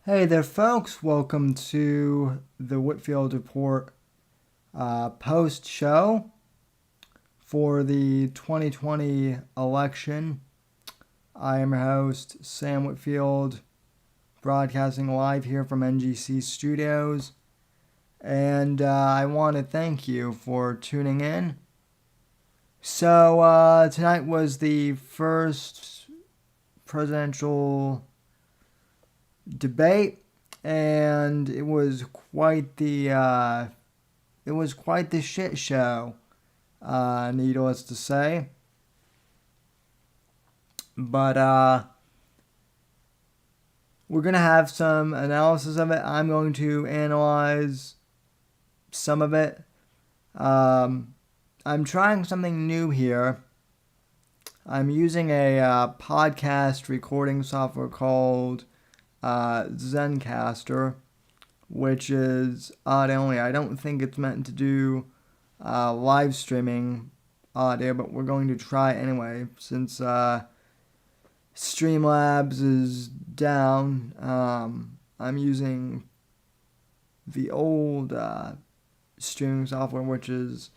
Hey there, folks. Welcome to the Whitfield Report post show for the 2020 election. I am your host, Sam Whitfield, broadcasting live here from NGC Studios. And I want to thank you for tuning in. So, tonight was the first presidential debate, and it was quite the shit show, needless to say. But we're gonna have some analysis of it. I'm going to analyze some of it. I'm trying something new here. I'm using a podcast recording software called Zencaster, which is audio only. I don't think it's meant to do live streaming audio, but we're going to try anyway since Streamlabs is down. I'm using the old streaming software, which is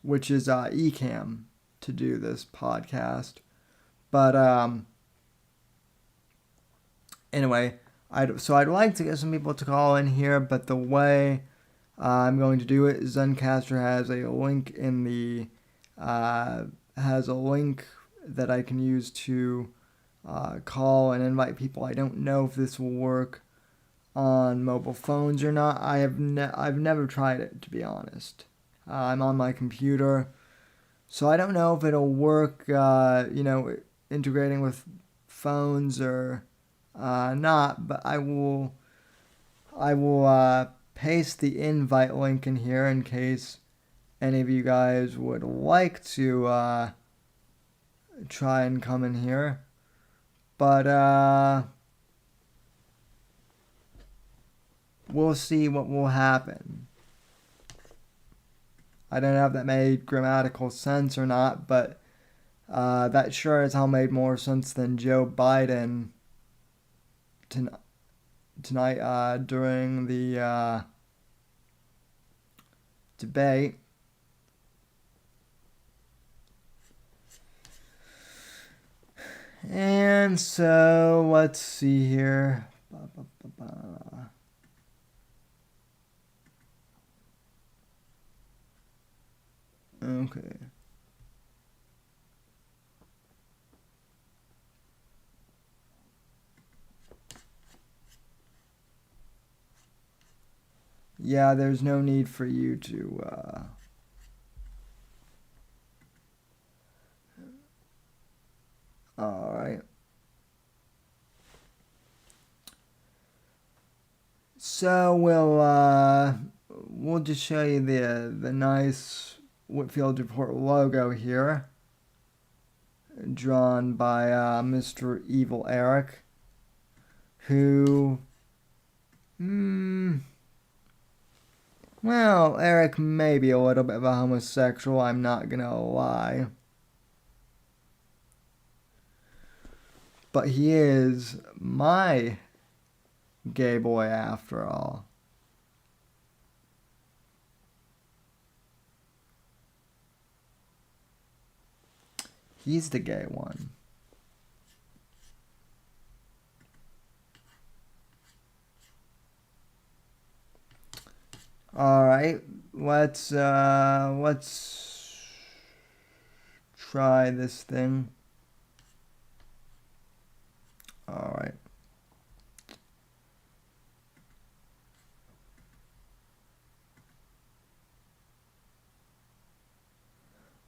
Ecamm, to do this podcast. But anyway, I'd like to get some people to call in here, but the way I'm going to do it is Zencaster has a link in the that I can use to call and invite people. I don't know if this will work on mobile phones or not. I've never tried it, to be honest. I'm on my computer, so I don't know if it'll work. Integrating with phones or not. But I will paste the invite link in here in case any of you guys would like to try and come in here. But we'll see what will happen. I don't know if that made grammatical sense or not, but that sure as hell made more sense than Joe Biden tonight during the debate. And so, let's see here. Okay. Yeah, there's no need for you to all right. So we'll just show you the nice Whitfield Report logo here, drawn by Mr. Evil Eric, who, well, Eric may be a little bit of a homosexual, I'm not gonna lie. But he is my gay boy after all. He's the gay one. All right, let's try this thing. All right.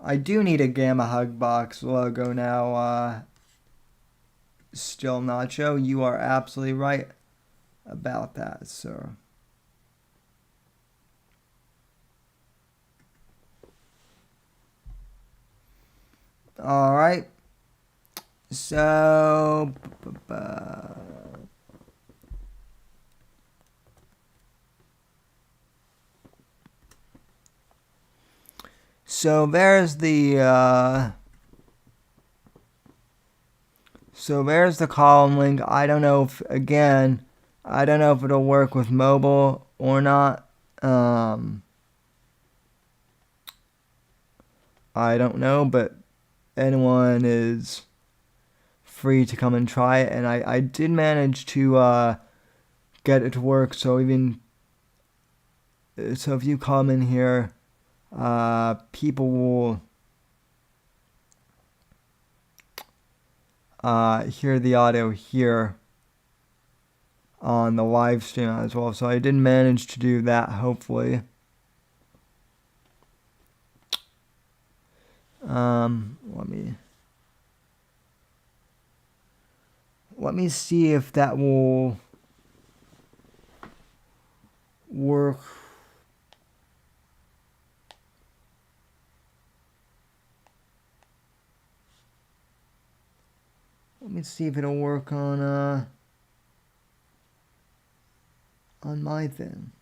I do need a Gamma Hug Box logo now. Still Nacho, you are absolutely right about that, sir. All right. So, there's the So there's the column link. I don't know if, again, I don't know if it'll work with mobile or not. I don't know, but anyone is free to come and try it. And I did manage to get it to work. So if you come in here, people will hear the audio here on the live stream as well. So I did manage to do that, hopefully. Let me see if that will work. Let me see if it'll work on my thing.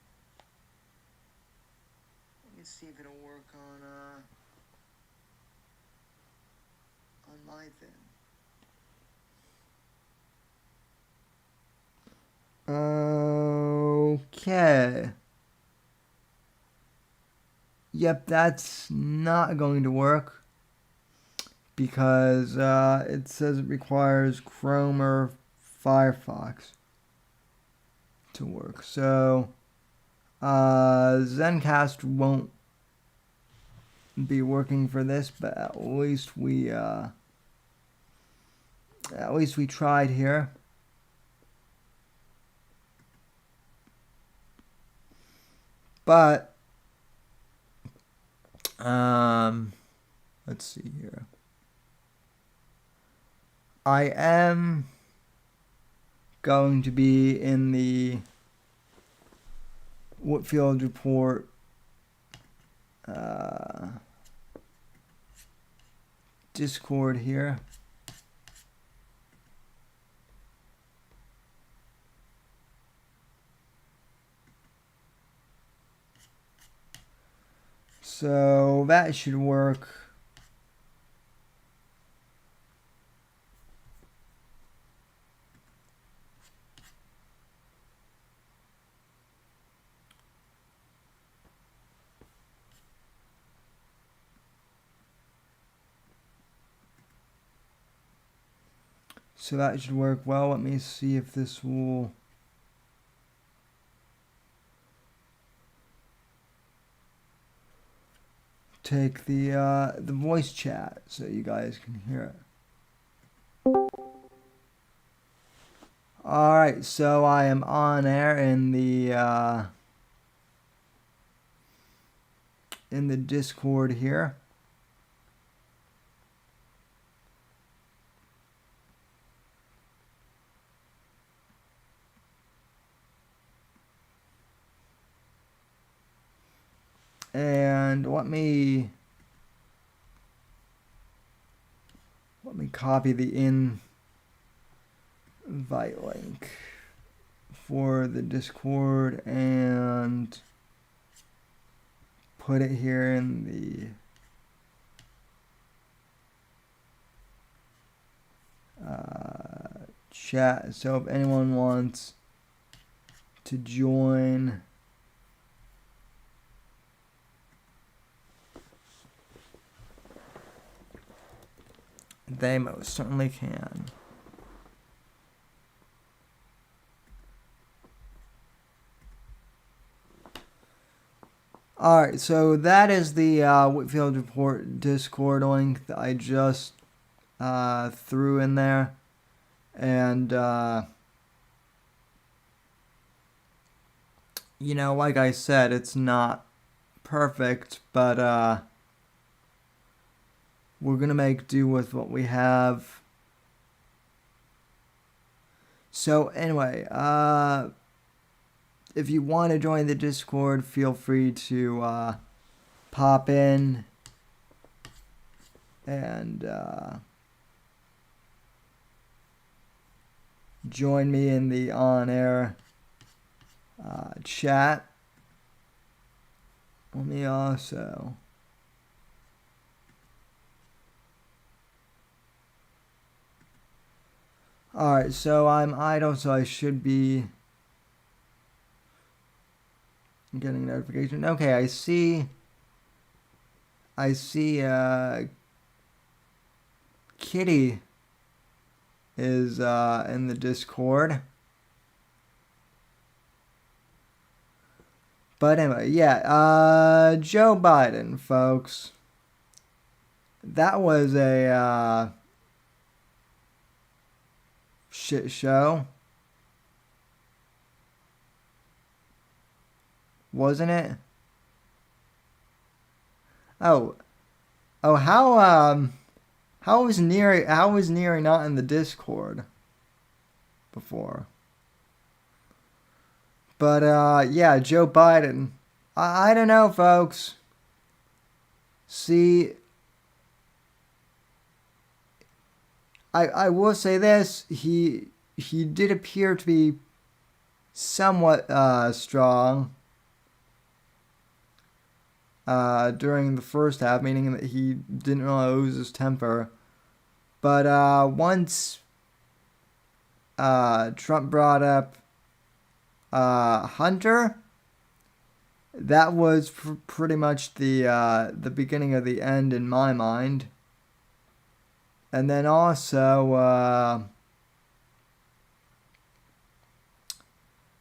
Let me see if it'll work on my thing. Okay. Yep, that's not going to work because it says it requires Chrome or Firefox to work. So Zencast won't be working for this, but at least we tried here. But let's see here. I am going to be in the Whitfield report Discord here. So that should work. So that should work well. Let me see if this will take the voice chat so you guys can hear it. Alright, so I am on air in the Discord here. And let me copy the invite link for the Discord and put it here in the chat. So if anyone wants to join, they most certainly can. Alright, so that is the Whitfield Report Discord link that I just threw in there. And, you know, like I said, it's not perfect, but we're going to make do with what we have. So anyway, if you want to join the Discord, feel free to pop in and join me in the on-air chat. Let me also Alright, so I'm idle, so I should be getting a notification. Okay, I see Kitty is in the Discord. But anyway, yeah, Joe Biden, folks. That was a shit show, wasn't it? Oh, oh, how was Neary not in the Discord before? But yeah, Joe Biden. I don't know, folks. See, I will say this. He did appear to be somewhat strong during the first half, meaning that he didn't really lose his temper. But once Trump brought up Hunter, that was pretty much the beginning of the end in my mind. And then also,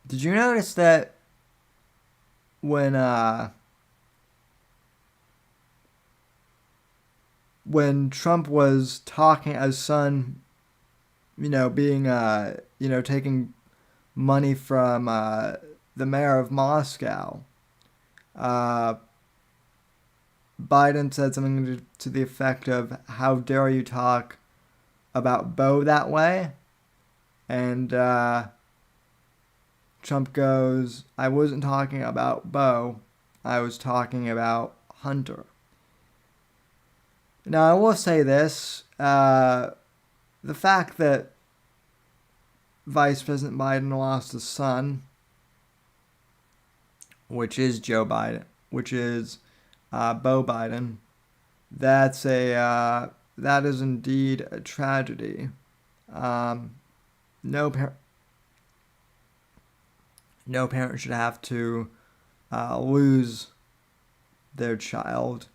did you notice that when Trump was talking as son, being taking money from the mayor of Moscow, uh, Biden said something to the effect of, "How dare you talk about Beau that way?" And Trump goes, "I wasn't talking about Beau. I was talking about Hunter." Now, I will say this. The fact that Vice President Biden lost a son, which is Joe Biden, which is Beau Biden, that is indeed a tragedy. No parent should have to lose their child.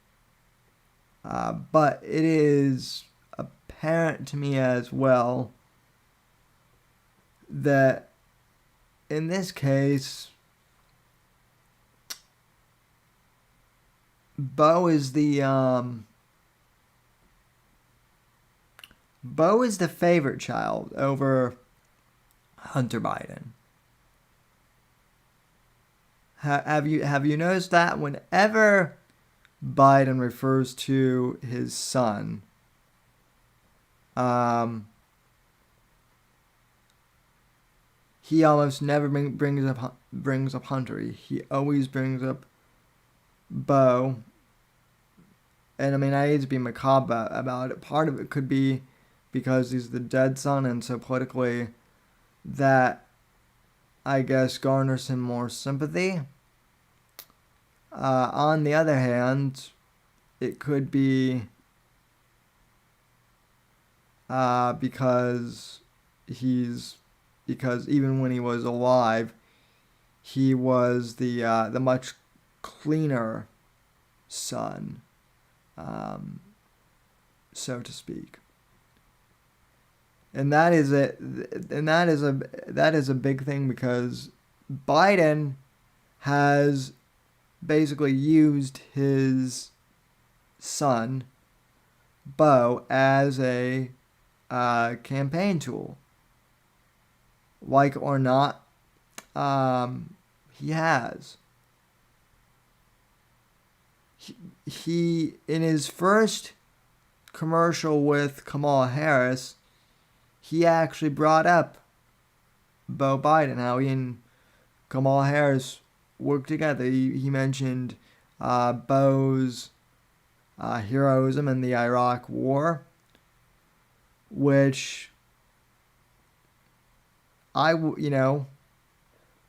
But it is apparent to me as well that in this case, Beau is the favorite child over Hunter Biden. Have you noticed that whenever Biden refers to his son, he almost never brings up Hunter. He always brings up Beau. And I mean, I hate to be macabre about it. Part of it could be because he's the dead son, and so politically, that I guess garners him more sympathy. On the other hand, it could be because even when he was alive, he was the much cleaner son, so to speak. And that is a big thing, because Biden has basically used his son, Beau, as a campaign tool. Like or not, he has. He in his first commercial with Kamala Harris, he actually brought up Beau Biden, how he and Kamala Harris worked together. He mentioned Beau's heroism in the Iraq War, which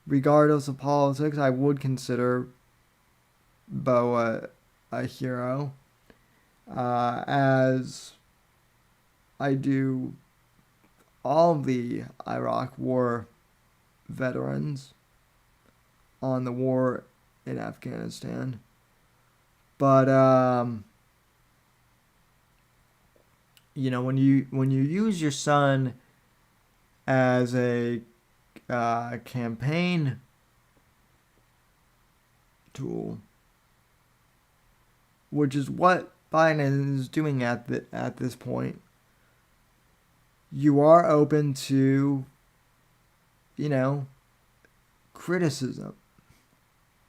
regardless of politics, I would consider Beau a hero, as I do all of the Iraq War veterans on the war in Afghanistan. But when you use your son as a campaign tool, which is what Biden is doing at this point, you are open to, criticism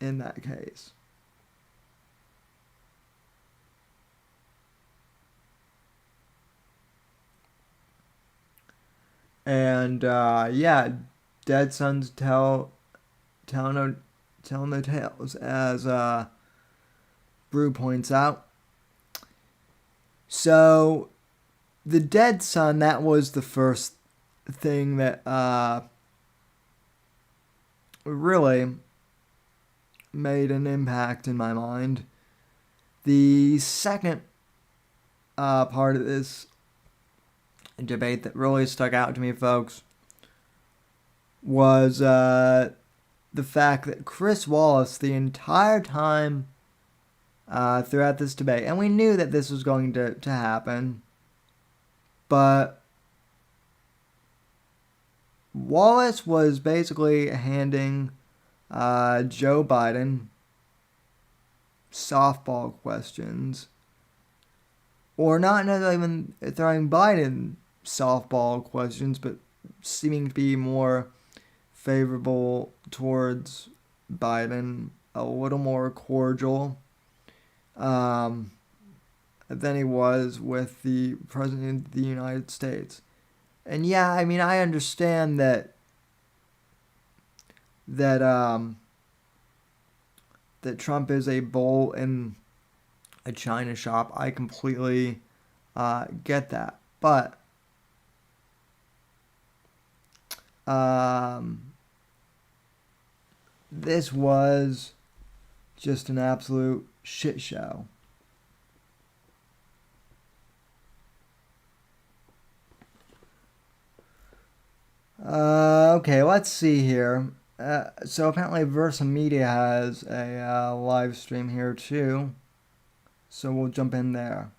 in that case. And dead sons tell no tales, as Brew points out. So the dead son, that was the first thing that really made an impact in my mind. The second part of this debate that really stuck out to me, folks, was the fact that Chris Wallace, the entire time throughout this debate, and we knew that this was going to happen, but Wallace was basically handing Joe Biden softball questions, or not even throwing Biden softball questions, but seeming to be more favorable towards Biden, a little more cordial than he was with the President of the United States. And yeah, I mean, I understand that Trump is a bull in a china shop. I completely get that. But this was just an absolute shit show. Okay, let's see here. So apparently Versa Media has a live stream here too. So we'll jump in there.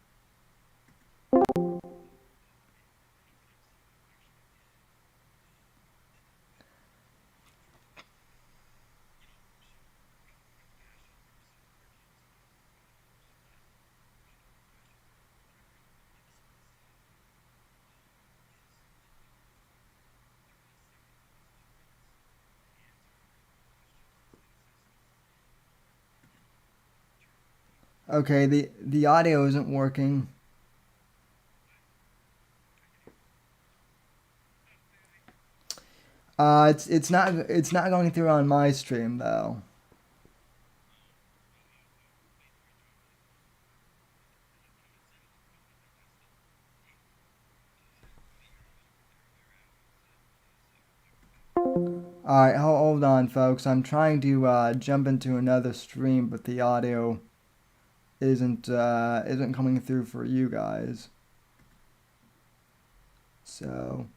Okay, the audio isn't working. It's not going through on my stream though. Alright, hold on folks. I'm trying to jump into another stream, but the audio isn't coming through for you guys. So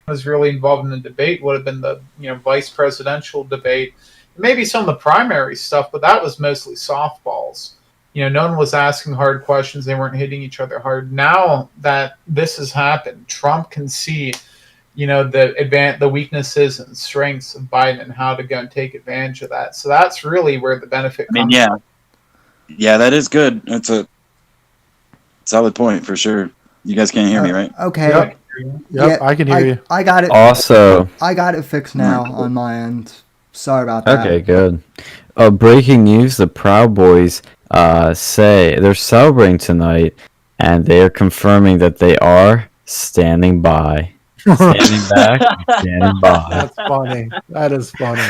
was really involved in the debate would have been the vice presidential debate, maybe some of the primary stuff, but that was mostly softballs. No one was asking hard questions. They weren't hitting each other hard. Now that this has happened, Trump can see the weaknesses and strengths of Biden and how to go and take advantage of that. So that's really where the benefit comes from. Yeah, that is good. That's a solid point for sure. You guys can't hear me, right? Okay. Yep, yeah, I can hear you. I got it. Also, I got it fixed now on my end. Sorry about that. Okay, good. Breaking news: the Proud Boys say they're celebrating tonight, and they are confirming that they are standing by, standing back, standing by. That's funny. That is funny.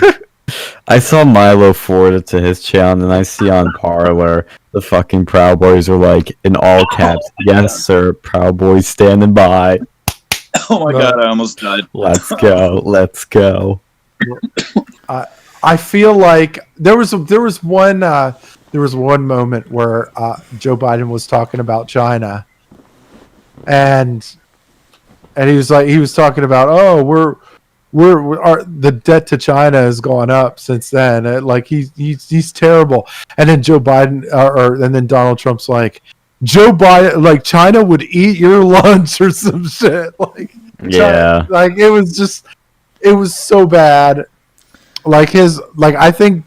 I saw Milo forward it to his channel, and I see on Parlor the fucking Proud Boys are like in all caps. Yes, sir. Proud Boys standing by. Oh my god, I almost died. Let's go. Let's go. I feel like there was one moment where Joe Biden was talking about China, and he was talking about, oh, the debt to China has gone up since then. Like he's terrible. And then Joe Biden and then Donald Trump's like, Joe Biden, like China would eat your lunch or some shit. Like Yeah. China, like it was so bad. Like I think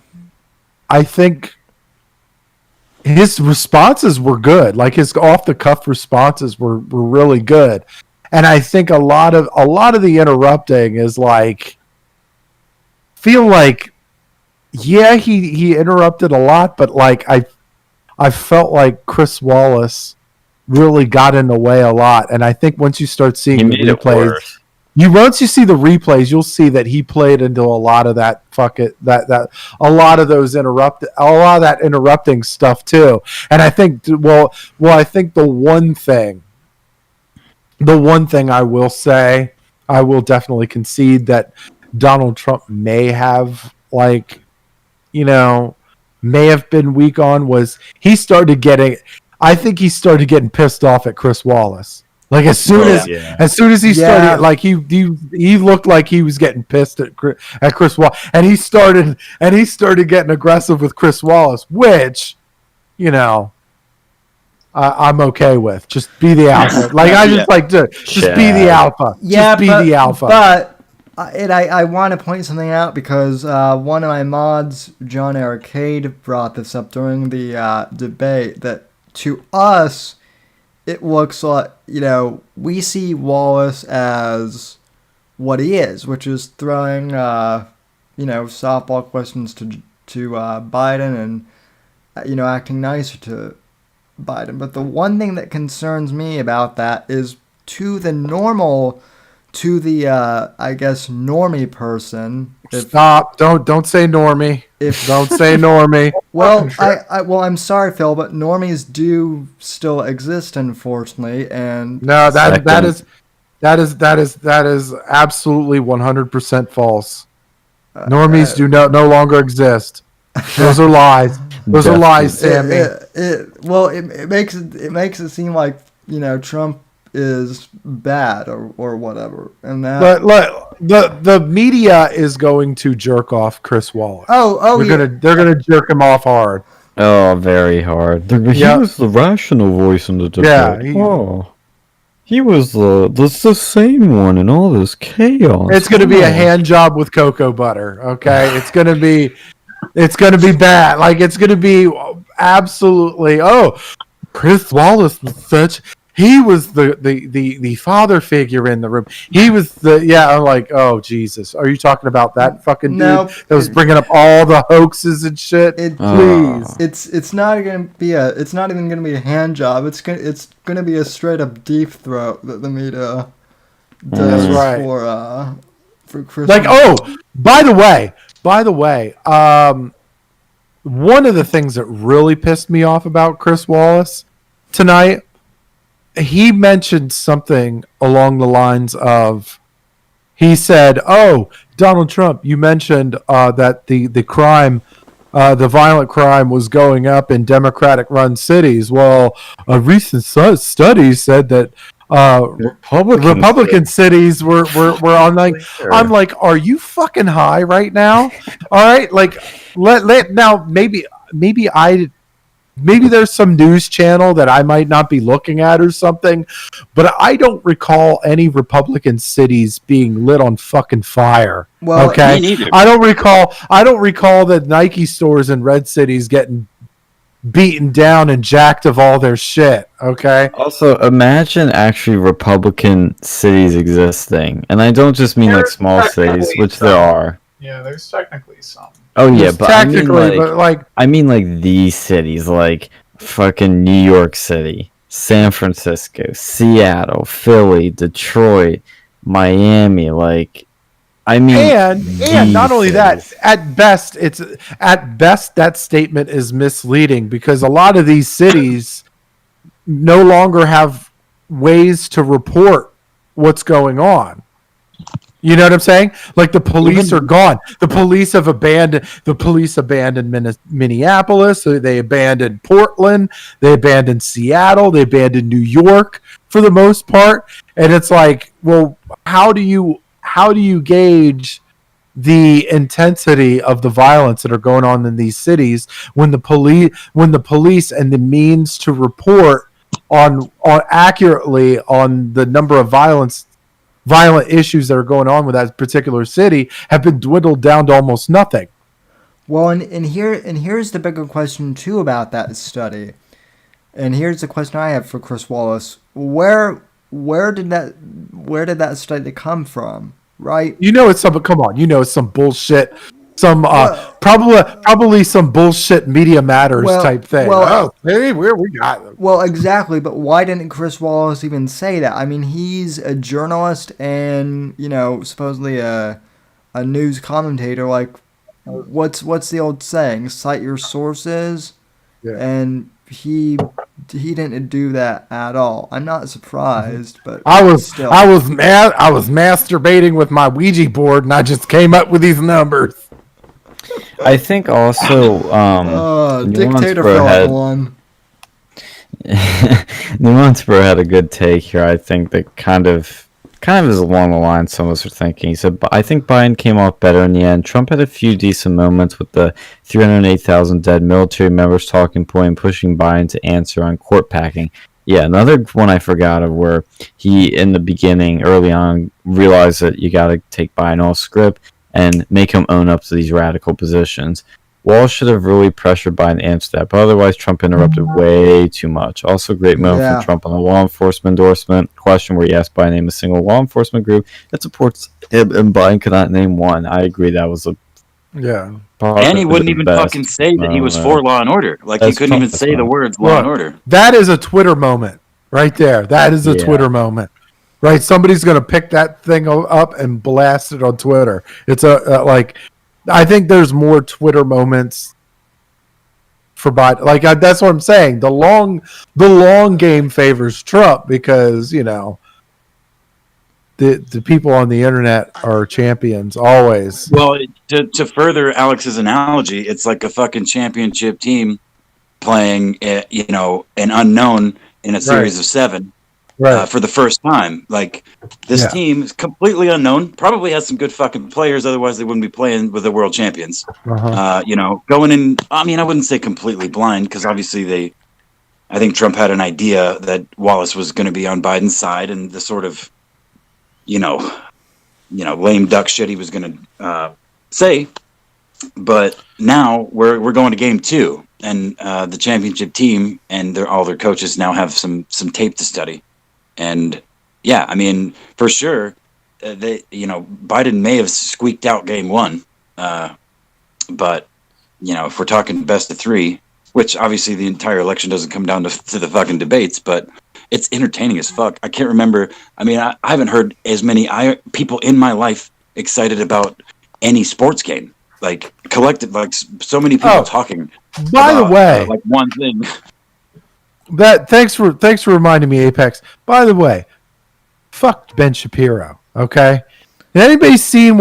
his responses were good. Like his off the cuff responses were really good. And I think a lot of the interrupting is like, feel like, yeah, he interrupted a lot, but like I felt like Chris Wallace really got in the way a lot. And I think once you start seeing He the made it replays, worse. once you see the replays, you'll see that he played into a lot of that a lot of that interrupting stuff too. And I think I think the one thing I will say, I will definitely concede that Donald Trump may have may have been weak on was I think he started getting pissed off at Chris Wallace. Like as soon as he started, like he looked like he was getting pissed at Chris Wallace, and he started getting aggressive with Chris Wallace, which, I'm okay with. Just be the alpha. Like I just like to just be the alpha. Yeah, just be the alpha. But I want to point something out because one of my mods, John Arcade, brought this up during the debate that to us, it looks like, we see Wallace as what he is, which is throwing, softball questions to Biden and, acting nicer to Biden. But the one thing that concerns me about that is to the I guess, normie person. Stop! Don't say normie. Don't say normie. Well, I'm sorry, Phil, but normies do still exist, unfortunately, and no, that is absolutely 100% false. Normies do no longer exist. Those are lies. Those are lies, Sammy. It makes it seem like Trump is bad or whatever, and that. But look, the media is going to jerk off Chris Wallace. They're gonna jerk him off hard. Oh, very hard. He was the rational voice in the debate. Yeah. He was the same one in all this chaos. It's gonna be a hand job with cocoa butter. Okay, it's gonna be bad. Like it's gonna be absolutely. Oh, Chris Wallace was he was the father figure in the room. He was I'm like, oh Jesus, are you talking about that fucking dude that was bringing up all the hoaxes and shit? Please, it's not even gonna be a hand job. It's gonna be a straight up deep throat that the media does for Chris. Like, by the way, one of the things that really pissed me off about Chris Wallace tonight. He mentioned something along the lines of, he said, "Oh, Donald Trump, you mentioned that the crime, the violent crime, was going up in Democratic-run cities. Well, a recent study said that Republican cities were on like." I'm like, "Are you fucking high right now? All right, like now maybe there's some news channel that I might not be looking at or something, but I don't recall any Republican cities being lit on fucking fire." Well, okay, me neither. I don't recall the Nike stores in red cities getting beaten down and jacked of all their shit. Okay. Also, imagine actually Republican cities existing, and I don't just mean like small cities, which there are. Yeah, there's technically some. Oh yeah, Just but I mean like these cities, like fucking New York City, San Francisco, Seattle, Philly, Detroit, Miami. Like, I mean, and not only that, cities. at best that statement is misleading because a lot of these cities no longer have ways to report what's going on. You know what I'm saying? Like the police are gone. The police abandoned Minneapolis. They abandoned Portland. They abandoned Seattle. They abandoned New York for the most part. And it's like, well, how do you gauge the intensity of the violence that are going on in these cities when the police and the means to report on accurately on the number of violent issues that are going on with that particular city have been dwindled down to almost nothing. Well, and here's the bigger question too about that study. And here's the question I have for Chris Wallace: Where did that study come from? Right? It's some bullshit, some probably some bullshit Media Matters type thing. Hey, where we got them. Well, exactly, but why didn't Chris Wallace even say that? I mean, he's a journalist and supposedly a news commentator. Like, what's the old saying? Cite your sources. Yeah. And he didn't do that at all. I'm not surprised, but I was still. I was masturbating with my Ouija board and I just came up with these numbers. I think also Dictator Nuancebro Philip won. Nuancebro had a good take here. I think that kind of is along the line some of us are thinking. He said, I think Biden came off better in the end. Trump had a few decent moments with the 308,000 dead military members talking point and pushing Biden to answer on court packing. Yeah, another one I forgot of where he, in the beginning, early on, realized that you got to take Biden off script and make him own up to these radical positions. Walsh should have really pressured Biden to answer that, but otherwise Trump interrupted way too much. Also, great moment from Trump on the law enforcement endorsement question where he asked Biden to name a single law enforcement group that supports him, and Biden could not name one. I agree that was and he wouldn't even fucking say that he was for law and order. Like, he couldn't even say the words law and order. That is a Twitter moment right there. That is a Twitter moment. Right? Somebody's going to pick that thing up and blast it on Twitter. It's I think there's more Twitter moments for Biden. Like, that's what I'm saying. The long game favors Trump because, the people on the internet are champions always. Well, to further Alex's analogy, it's like a fucking championship team playing, an unknown in a series of 7. Right. For the first time. Like, this team is completely unknown, probably has some good fucking players, otherwise they wouldn't be playing with the world champions. Going in, I mean, I wouldn't say completely blind, because obviously I think Trump had an idea that Wallace was going to be on Biden's side, and the sort of, lame duck shit he was going to say. But now we're going to game 2, and the championship team and all their coaches now have some tape to study. And yeah, I mean, for sure, Biden may have squeaked out game 1, but if we're talking best of 3, which obviously the entire election doesn't come down to the fucking debates, but it's entertaining as fuck. I can't remember. I mean, I haven't heard as many people in my life excited about any sports game, like collective, like so many people talking. By the way, like one thing. Thanks for reminding me, Apex. By the way, fuck Ben Shapiro. Okay, anybody seen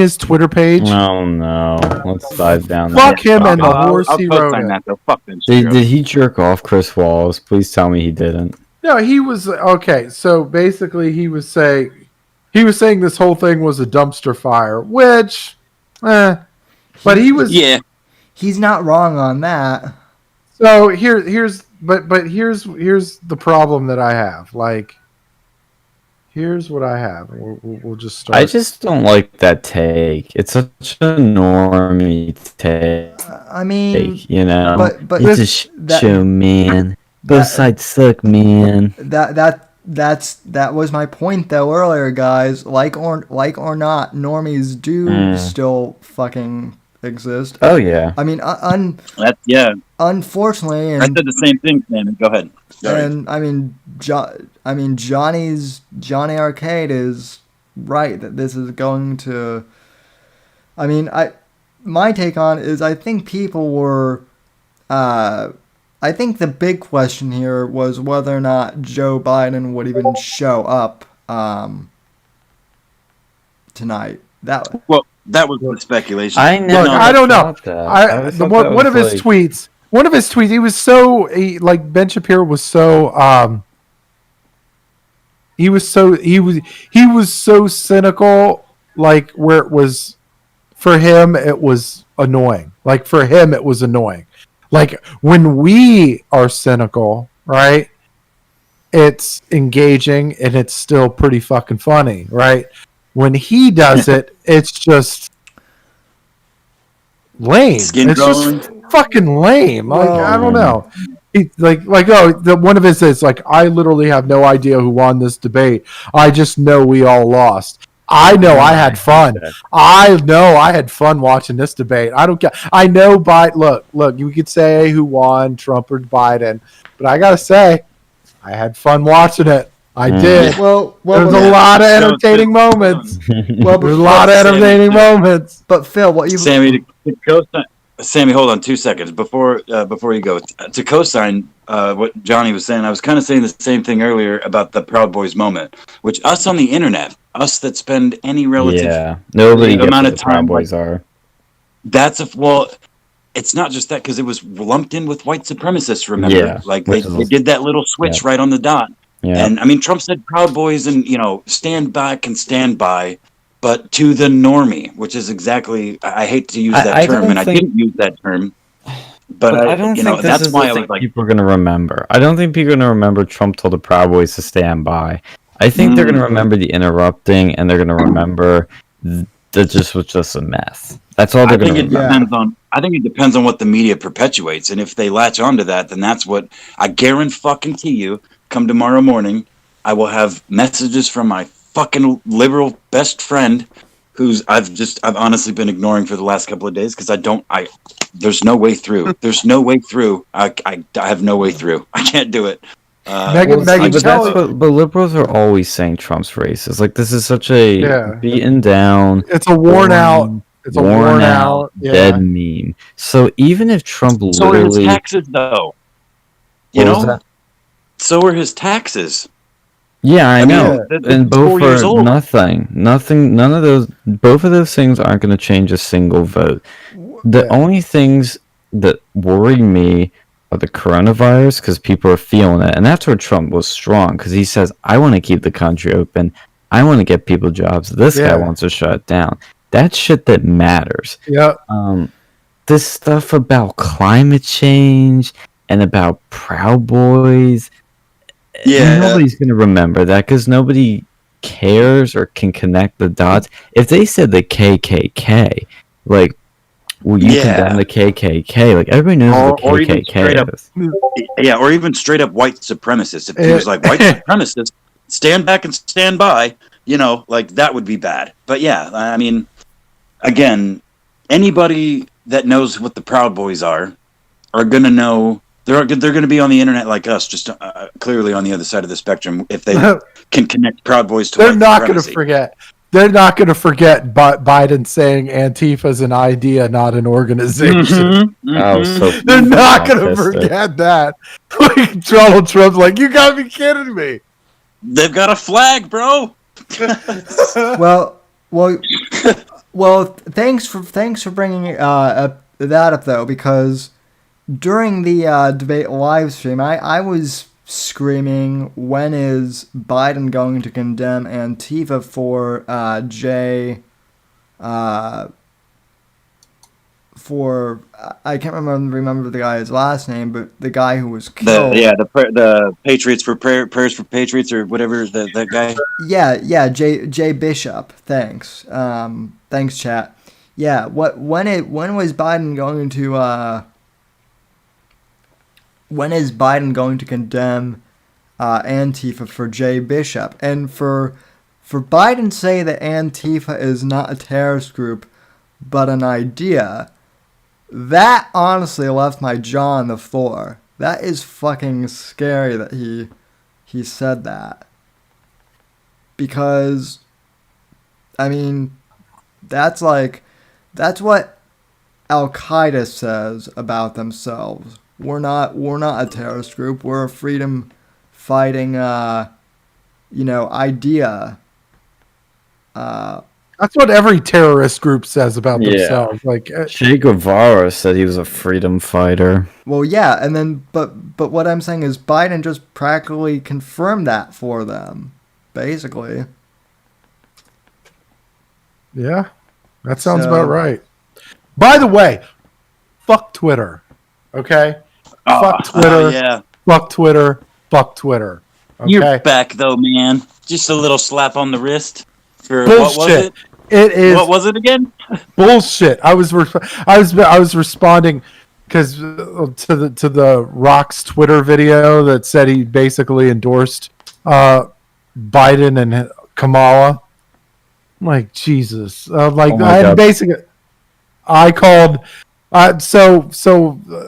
his Twitter page? Oh no, let's dive down. Fuck him and the horse he rode. Fuck Ben Shapiro. Did he jerk off Chris Wallace? Please tell me he didn't. No, he was okay. So basically, he was saying this whole thing was a dumpster fire, which, but he was he's not wrong on that. So here's the problem that I have. Like, here's what I have. We'll just start. I just don't like that take. It's such a normie take. I mean, but it's a show, man. Both sides suck, man. That was my point though earlier, guys. Like or not, normies do still fucking exist. Oh yeah. I mean, unfortunately, and I said the same thing, man. Go ahead. Sorry. And I mean, Johnny Arcade is right that this is going to. I mean, my take on it is I think people were. I think the big question here was whether or not Joe Biden would even show up tonight. Well, that was the speculation. I never Look, I don't know. thought that. I always thought that One of was his tweets. One of his tweets. He was so like Ben Shapiro was so. He was so cynical. Like where it was, for him it was annoying. Like for him it was annoying. Like when we are cynical, right? It's engaging and it's still pretty fucking funny, right? When he does it, it's just lame. Skin It's crawling. just fucking lame. Like Well, I don't know. One of his is like, I literally have no idea who won this debate. I just know we all lost. I know I had fun. I know I had fun watching this debate. I don't care. I know Biden. Look. You could say who won, Trump or Biden, but I gotta say, I had fun watching it. I did. Well, There's a lot of entertaining moments. well, There's a lot of entertaining moments. But Phil, what you To co-sign, Sammy, hold on 2 seconds before you go. To co-sign what Johnny was saying, I was kind of saying the same thing earlier about the Proud Boys moment, which us on the internet, us that spend any relative nobody gets amount what of the Proud time, Boys are. it's not just that because it was lumped in with white supremacists. Remember, Yeah, like they did that little switch right on the dot. Yeah. And I mean, Trump said Proud Boys and stand back and stand by. But to the normie, which is exactly, I hate to use that term, and I didn't use that term. But I don't think this that's is why the I was thing like, people are going to remember. I don't think people are going to remember Trump told the Proud Boys to stand by. I think they're going to remember the interrupting, and they're going to remember that this was just a mess. That's all they're going to remember. I think it depends on what the media perpetuates, and if they latch onto that, then that's what I guarantee you. Come tomorrow morning, I will have messages from my fucking liberal best friend, who's I've honestly been ignoring for the last couple of days because there's no way through. There's no way through. I have no way through. I can't do it. Megan but liberals are always saying Trump's racist. Like this is such a beaten down. It's a worn out. It's a worn out dead meme. So even if Trump so are his literally taxes though, so are his taxes. Yeah, I know. Mean, and both are nothing. None of those. Both of those things aren't going to change a single vote. The only things that worry me are the coronavirus because people are feeling it, and that's where Trump was strong because he says, "I want to keep the country open. I want to get people jobs. This guy wants to shut it down." That's shit that matters. Yeah. This stuff about climate change and about Proud Boys. Yeah, nobody's going to remember that because nobody cares or can connect the dots. If they said the KKK, like, well, you condemn the KKK, like everybody knows what the KKK is. Or even straight up white supremacists. If he was like white supremacists, stand back and stand by, like that would be bad. But yeah, I mean, again, anybody that knows what the Proud Boys are going to know. They're going to be on the internet like us, just clearly on the other side of the spectrum. If they can connect Proud Boys to, they're not going to forget. They're not going to forget Biden saying Antifa is an idea, not an organization. They're not going to forget that. Like Donald Trump's like, you got to be kidding me. They've got a flag, bro. well. Thanks for bringing that up though, because during the debate live stream, I was screaming, when is Biden going to condemn Antifa for I can't remember the guy's last name, but the guy who was killed. The Patriots for Prayers for Patriots or whatever, that guy. Yeah, Jay Bishop. Thanks. Thanks, chat. Yeah, when was Biden going to when is Biden going to condemn Antifa for Jay Bishop? And for Biden to say that Antifa is not a terrorist group, but an idea, that honestly left my jaw on the floor. That is fucking scary that he said that. Because I mean, that's what Al Qaeda says about themselves. We're not a terrorist group. We're a freedom fighting idea. That's what every terrorist group says about Yeah. themselves. Like, Che Guevara said he was a freedom fighter. Well, yeah, and then but what I'm saying is Biden just practically confirmed that for them, basically. yeah, that sounds So- about right. By the way, fuck Twitter. Okay? Fuck Twitter. Oh, yeah. Fuck Twitter. Fuck Twitter. Okay? You're back, though, man. Just a little slap on the wrist. For what was Bullshit. it? It is What was it again? bullshit. I was responding because to the Rock's Twitter video that said he basically endorsed Biden and Kamala. I'm like, Jesus. Like, Oh my God. I called.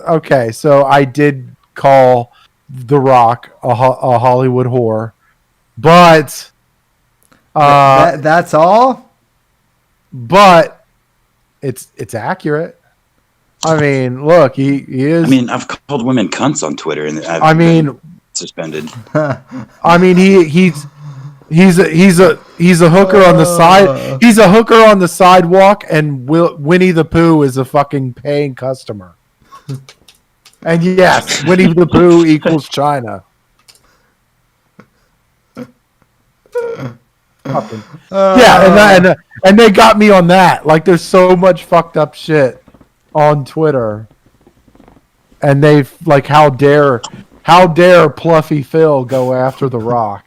Okay. So I did call The Rock a Hollywood whore, but That's all. but it's accurate. I mean, look, he is. I mean, I've called women cunts on Twitter, and I've I mean, been suspended. I mean, he's a hooker on the side. He's a hooker on the sidewalk, and Winnie the Pooh is a fucking paying customer. And yes, Winnie the Pooh equals China. Fucking. Yeah, and they got me on that. Like, there's so much fucked up shit on Twitter, and they've like, how dare Pluffy Phil go after The Rock?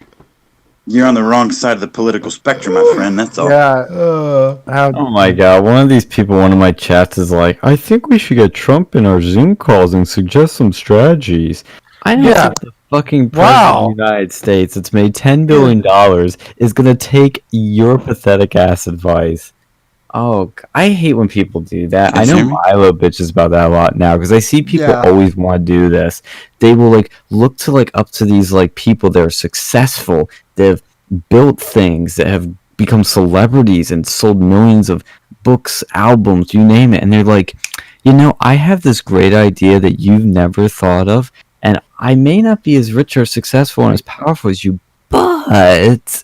You're on the wrong side of the political spectrum, my friend. That's all. Yeah. Oh my God! One of these people, one of my chats is like, "I think we should get Trump in our Zoom calls and suggest some strategies." I don't Yeah. think the fucking president Wow. of the United States, that's made $10 billion, is gonna take your pathetic ass advice. Oh, I hate when people do that. I Yes, know sir. Milo bitches about that a lot now because I see people Yeah. always want to do this. They will like look to like up to these like people that are successful, that have built things, that have become celebrities and sold millions of books, albums, you name it, and they're like, I have this great idea that you've never thought of, and I may not be as rich or successful and as powerful as you, but,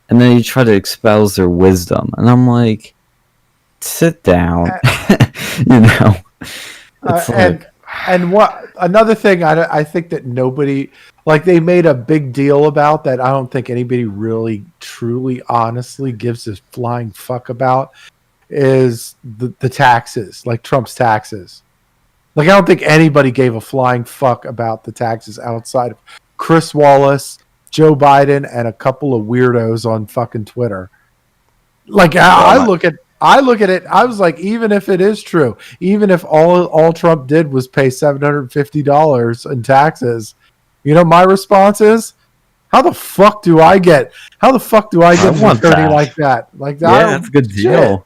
and then you try to espouse their wisdom, and I'm like, sit down. It's and what another thing I think that nobody, like, they made a big deal about that I don't think anybody really truly honestly gives a flying fuck about is the taxes, like Trump's taxes. Like, I don't think anybody gave a flying fuck about the taxes outside of Chris Wallace, Joe Biden, and a couple of weirdos on fucking Twitter. Like, I look at it, I was like, even if it is true, even if all Trump did was pay $750 in taxes, my response is, how the fuck do I get an want attorney that. like that? Like, yeah, that's a good deal.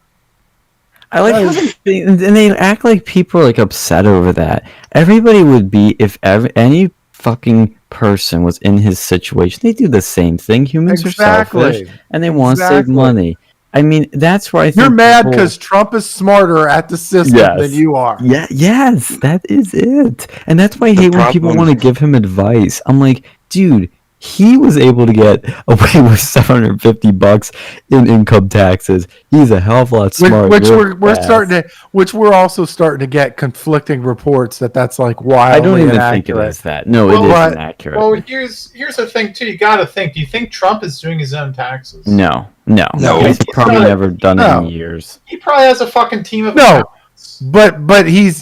I like how and they act like people are like upset over that. Everybody would be if any fucking person was in his situation. They do the same thing. Humans are selfish, and they want to save Exactly. money. I mean, that's where I think You're mad people- because Trump is smarter at the system Yes. than you are. Yeah, yes, that is it. And that's why I hate when people problem- want to give him advice. I'm like, dude, he was able to get away with $750 in income taxes. He's a hell of a lot smarter. Which You're we're fast. we're also starting to get conflicting reports that's like I wildly don't even inaccurate. think it is that. No, Well, it but- isn't accurate. Well, here's the thing too. You got to think. Do you think Trump is doing his own taxes? No. No. He's probably No. never done it No. in years. He probably has a fucking team of No. accountants. But he's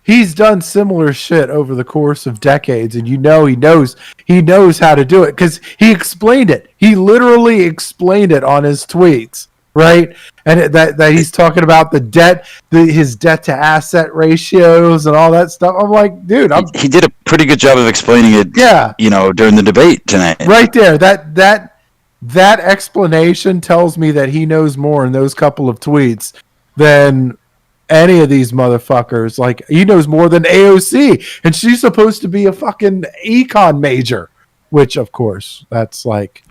he's done similar shit over the course of decades, and he knows how to do it because he explained it. He literally explained it on his tweets, right? And that he's talking about the debt, his debt to asset ratios, and all that stuff. I'm like, dude, He did a pretty good job of explaining it. yeah. During the debate tonight. Right there, that explanation tells me that he knows more in those couple of tweets than any of these motherfuckers. Like, he knows more than AOC, and she's supposed to be a fucking econ major, which of course that's like,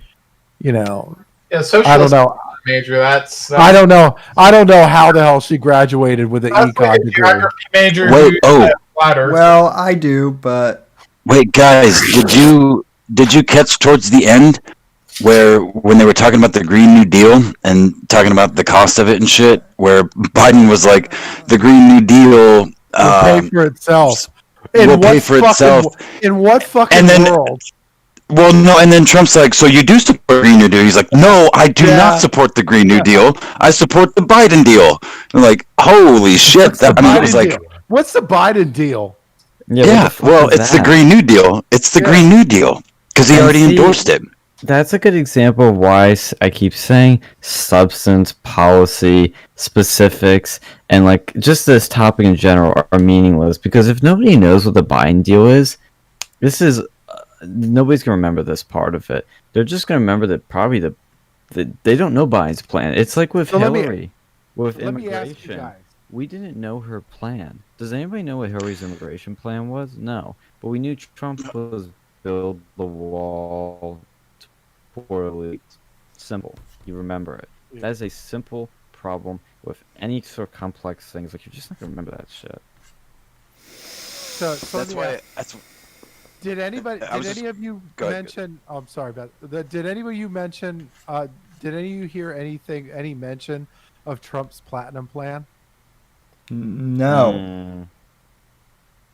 Yeah, Yeah, I don't socialist know. major. That's I don't know. I don't know how the hell she graduated with an that's like econ a degree. geography major Wait, who's oh, flat earth. Well, I do, but wait, guys, did you catch towards the end where when they were talking about the Green New Deal and talking about the cost of it and shit, where Biden was like, the Green New Deal Will pay for itself. will pay for itself, In what fucking and then world? well, no, and then Trump's like, so you do support Green New Deal? He's like, no, I do Yeah. not support the Green New Deal. I support the Biden deal. I'm like, holy shit! What's the I mean, it was Biden like, deal? What's the Biden deal? Yeah, what yeah, the fuck well, is it's the that? Green New Deal. It's the Yeah. Green New Deal because he And already see- endorsed it. That's a good example of why I keep saying substance, policy, specifics, and like just this topic in general are meaningless. Because if nobody knows what the Biden deal is, this is nobody's gonna remember this part of it. They're just gonna remember that probably they don't know Biden's plan. It's like with So let me- Hillary, with Let me ask you immigration. guys. We didn't know her plan. Does anybody know what Hillary's immigration plan was? No, but we knew Trump was build the wall for elites. Simple. You remember it. Yeah. That is a simple problem with any sort of complex things. Like you're just not gonna remember that shit. So let me ask, That's did anybody? I was Did just- any of you go ahead. mention? Oh, I'm sorry, Beth. Did any of you mention? Did any of you hear any mention of Trump's platinum plan? no. Mm.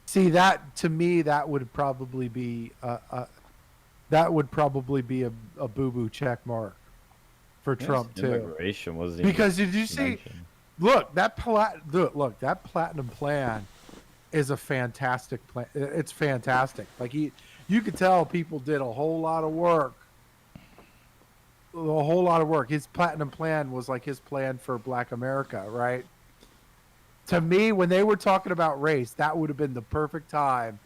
See, that to me, that would probably be a boo boo check mark for Trump too. Immigration wasn't Because even did you see? mentioned. Look, that platinum plan is a fantastic plan. It's fantastic. Like you could tell people did a whole lot of work. His platinum plan was like his plan for Black America, right? To me, when they were talking about race, that would have been the perfect time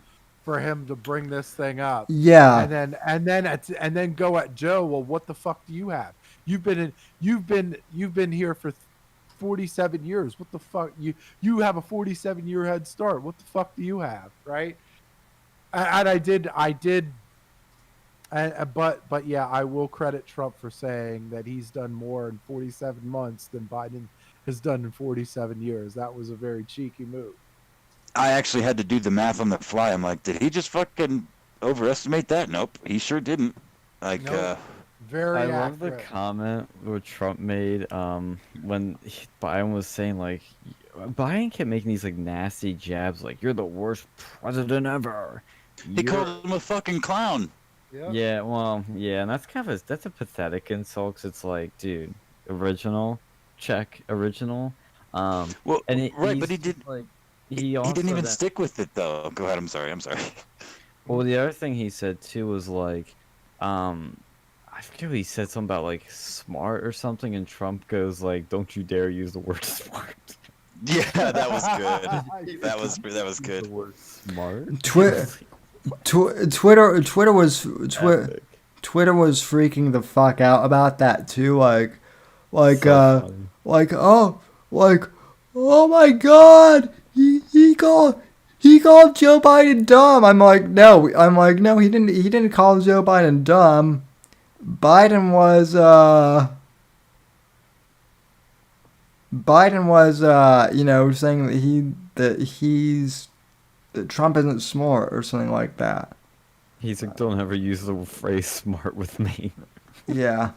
for him to bring this thing up. Yeah. And then go at Joe. Well, what the fuck do you have? You've been here for 47 years. What the fuck? You have a 47-year head start. What the fuck do you have, right? And I did. But yeah, I will credit Trump for saying that he's done more in 47 months than Biden has done in 47 years. That was a very cheeky move. I actually had to do the math on the fly. I'm like, did he just fucking overestimate that? Nope, he sure didn't. Like, Nope. Very I accurate. love the comment where Trump made when Biden was saying like Biden kept making these like nasty jabs like you're the worst president ever. he called him a fucking clown. Yeah, well, yeah, and that's kind of that's a pathetic insult. 'Cause it's like, dude, original, check, original. Well, And right, he's but he just, did. like He also didn't even then- stick with it though. Go ahead. I'm sorry. Well, the other thing he said too was like, I forget what he said, something about like smart or something, and Trump goes like, "Don't you dare use the word smart." Yeah, that was good. That was The good. word smart. Twitter was Epic. Twitter was freaking the fuck out about that too. Like So funny. oh my god, he called Joe Biden dumb. I'm like no, he didn't call Joe Biden dumb. Biden was saying that Trump isn't smart or something like that. He's like, "Don't ever use the phrase smart with me." Yeah.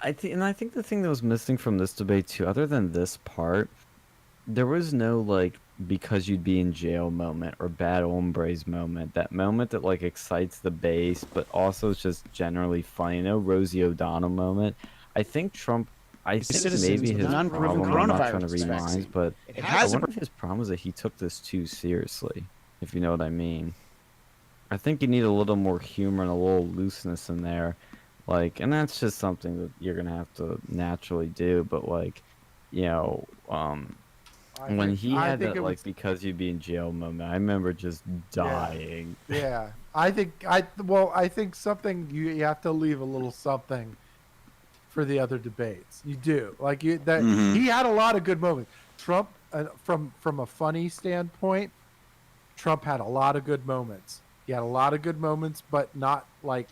I think the thing that was missing from this debate too, other than this part, there was no like because you'd be in jail moment or bad hombres moment. That moment that like excites the base, but also is just generally funny. No Rosie O'Donnell moment. I think Trump. I think Citizens maybe with his non-proven problem. I'm not trying to coronavirus read minds, vaccine. but It I has wonder if his problem is that he took this too seriously. If you know what I mean. I think you need a little more humor and a little looseness in there. Like, and that's just something that you're gonna have to naturally do. But like, you know, when he had that like because you'd be in jail moment, I remember just dying. Yeah, I think something you have to leave a little something for the other debates. You do Mhm. he had a lot of good moments. Trump, from a funny standpoint, Trump had a lot of good moments. He had a lot of good moments, but not like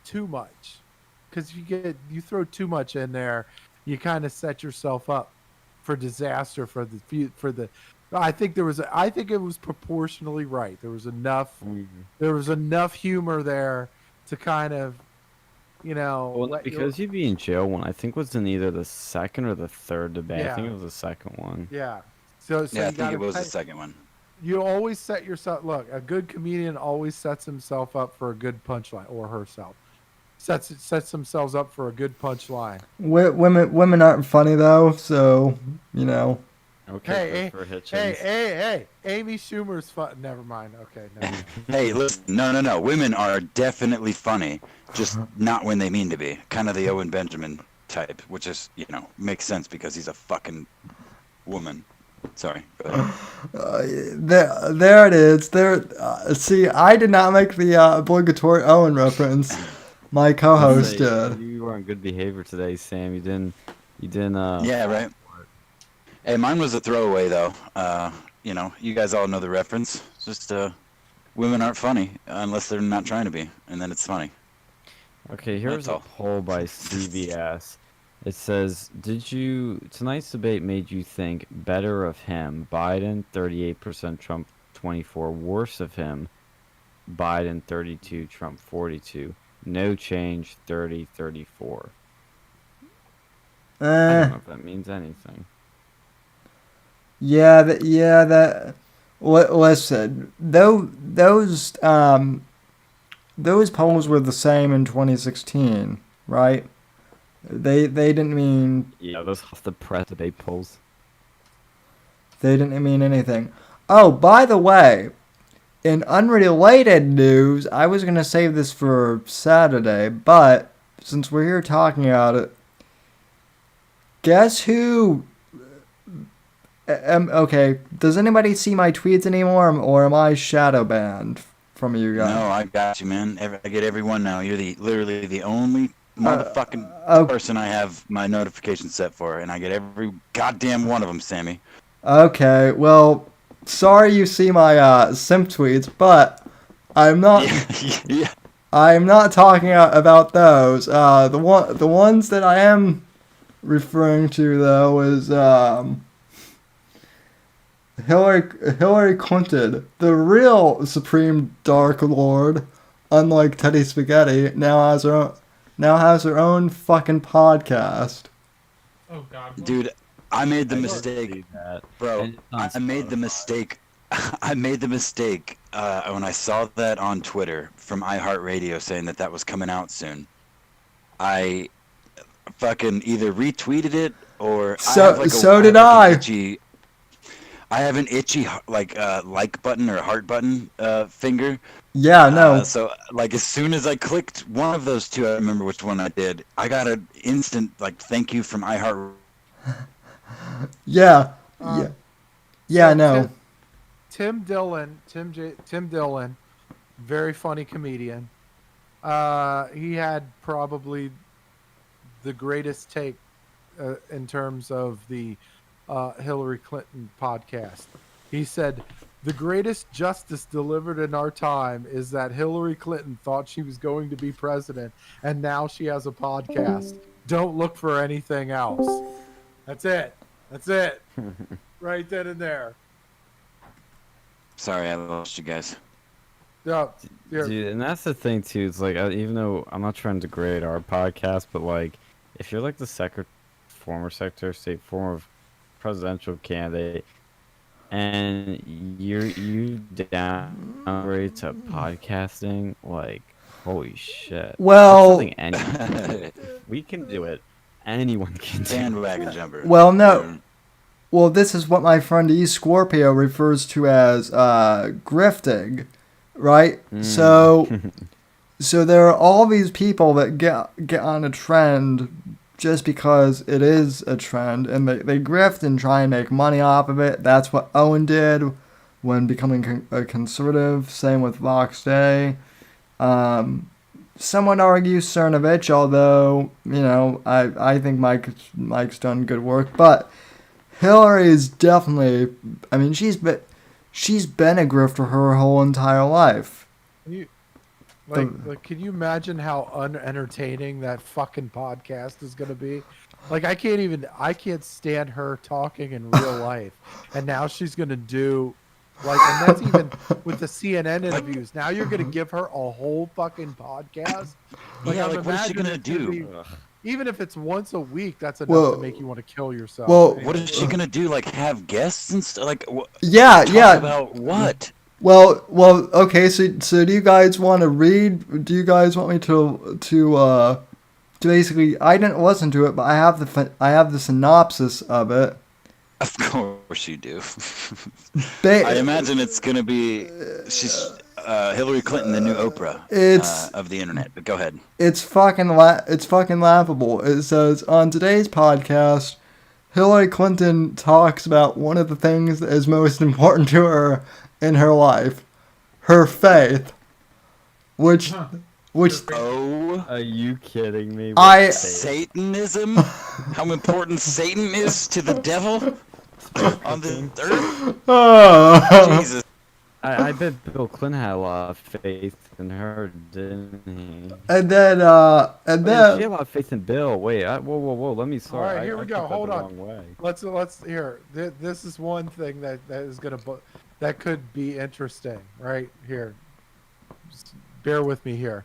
too much. because you throw too much in there, you kind of set yourself up for disaster for the. I think it was proportionally right. There was enough humor there to kind of, Well, because you'd be in jail one, I think was in either the second or the third debate. I think Yeah. it was the second one. Yeah. So Yeah, I you think got it was the to. second one. You always set yourself. Look, a good comedian always sets himself up for a good punchline, or herself sets themselves up for a good punchline. Women aren't funny though, so you know. Okay, Hey, for hey, Hitchens. hey! Amy Schumer's fun. Never mind. Okay, never mind. Hey, listen, no. Women are definitely funny, just not when they mean to be. Kind of the Owen Benjamin type, which is, makes sense because he's a fucking woman. Sorry. Go ahead. There it is. There. See, I did not make the obligatory Owen reference. My co-host did. You were on good behavior today, Sam. You didn't. Yeah, right. Hey, mine was a throwaway though. You guys all know the reference. It's just women aren't funny unless they're not trying to be, and then it's funny. Okay, here's That's a all. poll by CBS. It says, tonight's debate made you think better of him, Biden 38%, Trump 24, worse of him, Biden 32, Trump 42, no change 30-34. I don't know if that means anything. Yeah, listen, those polls were the same in 2016, right? They didn't mean Yeah, those off the press debate polls. They didn't mean anything. Oh, by the way, in unrelated news, I was gonna save this for Saturday, but since we're here talking about it, guess who? Okay, does anybody see my tweets anymore, or am I shadow banned from you guys? No, I got you, man. I get every one now. You're literally the only motherfucking okay. person I have my notifications set for, and I get every goddamn one of them, Sammy. Okay, well, sorry you see my simp tweets, but I'm not. Yeah. I'm not talking about those. The ones that I am referring to though is Hillary Clinton, the real Supreme Dark Lord, unlike Teddy Spaghetti, now has her own fucking podcast. Oh God, Dude, I made the mistake, bro. I made the mistake. I made the mistake when I saw that on Twitter from iHeartRadio saying that was coming out soon. I fucking either retweeted it or I have an itchy like button or heart button finger. Yeah, no. So as soon as I clicked one of those two, I remember which one I did. I got an instant thank you from iHeart. Yeah. Yeah, So no. Tim Dillon, very funny comedian. He had probably the greatest take in terms of the Hillary Clinton podcast. He said, the greatest justice delivered in our time is that Hillary Clinton thought she was going to be president, and now she has a podcast. Don't look for anything else. That's it. Right then and there. Sorry, I lost you guys. Yeah, dude, and that's the thing too. It's even though I'm not trying to degrade our podcast, but if you're the former Secretary of State, former presidential candidate, and you downgrade to podcasting, holy shit. Well, if we can do it, anyone can do it. Bandwagon jumper. Well, no. Well, this is what my friend E. Scorpio refers to as grifting, right? So there are all these people that get on a trend just because it is a trend, and they grift and try and make money off of it. That's what Owen did when becoming a conservative. Same with Vox Day. Someone argues Cernovich, although I think Mike's done good work, but Hillary's definitely. I mean, she's been a grifter her whole entire life. Like, can you imagine how unentertaining that fucking podcast is going to be? Like, I can't stand her talking in real life, and now she's going to do, like, and that's even with the CNN interviews. Now you're going to give her a whole fucking podcast. Like, Yeah, I'm like what is she imagining gonna it's gonna do? be, even if it's once a week, that's enough Well- to make you want to kill yourself. well, What is she gonna do? Like have guests and stuff? Like Yeah, talk yeah. about what? Well, okay. So do you guys want to read? Do you guys want me to basically? I didn't listen to it, but I have the synopsis of it. Of course you do. Ba- I imagine it's gonna be she's Hillary Clinton, the new Oprah It's of the internet. But go ahead. it's fucking laughable. It says on today's podcast, Hillary Clinton talks about one of the things that is most important to her in her life, her faith, which Oh, Are you kidding me? I- Satanism? How important Satan is to the devil on the earth? oh, Jesus. I bet Bill Clinton had a lot of faith in her, didn't he? and then Oh, yeah, she had a then lot of faith in Bill. Wait, whoa. Let me. Sorry. All right, here we I go. took that Hold the on. wrong way. Let's here. This is one thing that is gonna that could be interesting right here. Just bear with me here.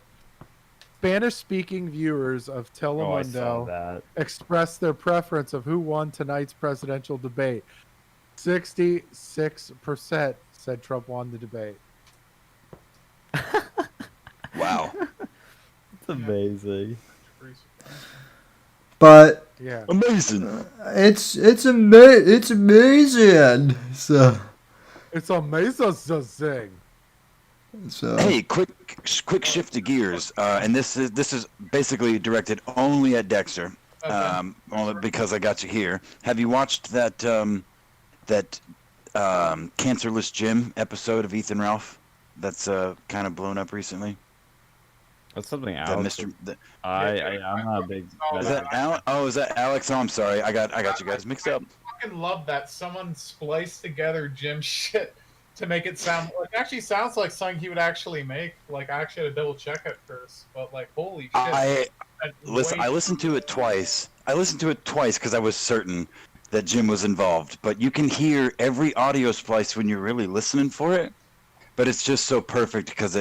Spanish-speaking viewers of Oh, I saw Telemundo that. expressed their preference of who won tonight's presidential debate. 66% said Trump won the debate. Wow. It's amazing. but Yeah. Amazing. it's amazing. So It's amazing. Hey, quick shift of gears, and this is basically directed only at Dexter, only because I got you here. Have you watched that Cancerless Jim episode of Ethan Ralph? That's kind of blown up recently. That's something That else. Mr. I'm not a big. Is that Alex? Oh, is that Alex? Oh, I'm sorry. I got you guys mixed up. I fucking love that someone spliced together Jim shit to make it sound like actually sounds like something he would actually make. Like I actually had to double check it first, but like holy shit! I listened to it twice. I listened to it twice because I was certain that Jim was involved. But you can hear every audio splice when you're really listening for it. But it's just so perfect because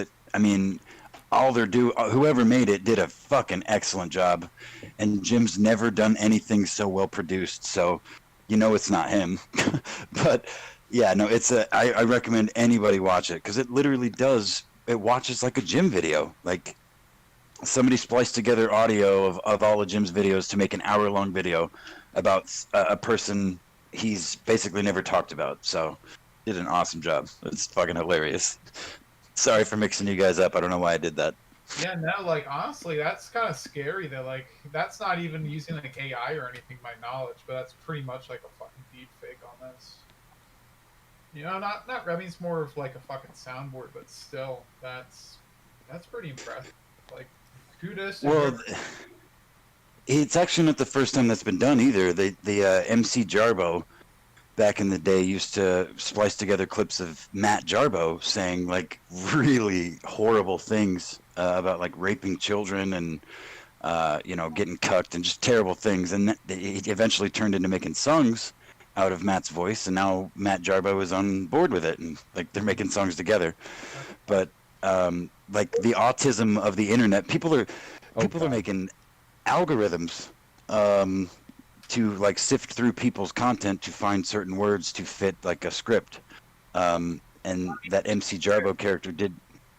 whoever made it did a fucking excellent job, and Jim's never done anything so well produced. So, it's not him. But yeah, no, I recommend anybody watch it because it literally it watches like a Jim video. Like somebody spliced together audio of all of Jim's videos to make an hour-long video about a person he's basically never talked about. So did an awesome job. It's fucking hilarious. Sorry for mixing you guys up. I don't know why I did that. Yeah, no, like honestly, that's kind of scary. That like that's not even using like AI or anything, my knowledge, but that's pretty much like a fucking deep fake on this. Not. I mean, it's more of like a fucking soundboard, but still, that's pretty impressive. Like, kudos. Well, it's actually not the first time that's been done either. The MC Jarbo back in the day used to splice together clips of Matt Jarbo saying like really horrible things about like raping children and getting cucked and just terrible things, and it eventually turned into making songs out of Matt's voice, and now Matt Jarbo is on board with it, and like they're making songs together. But like the autism of the internet, people are making algorithms to like sift through people's content to find certain words to fit like a script, and that MC Jarbo character did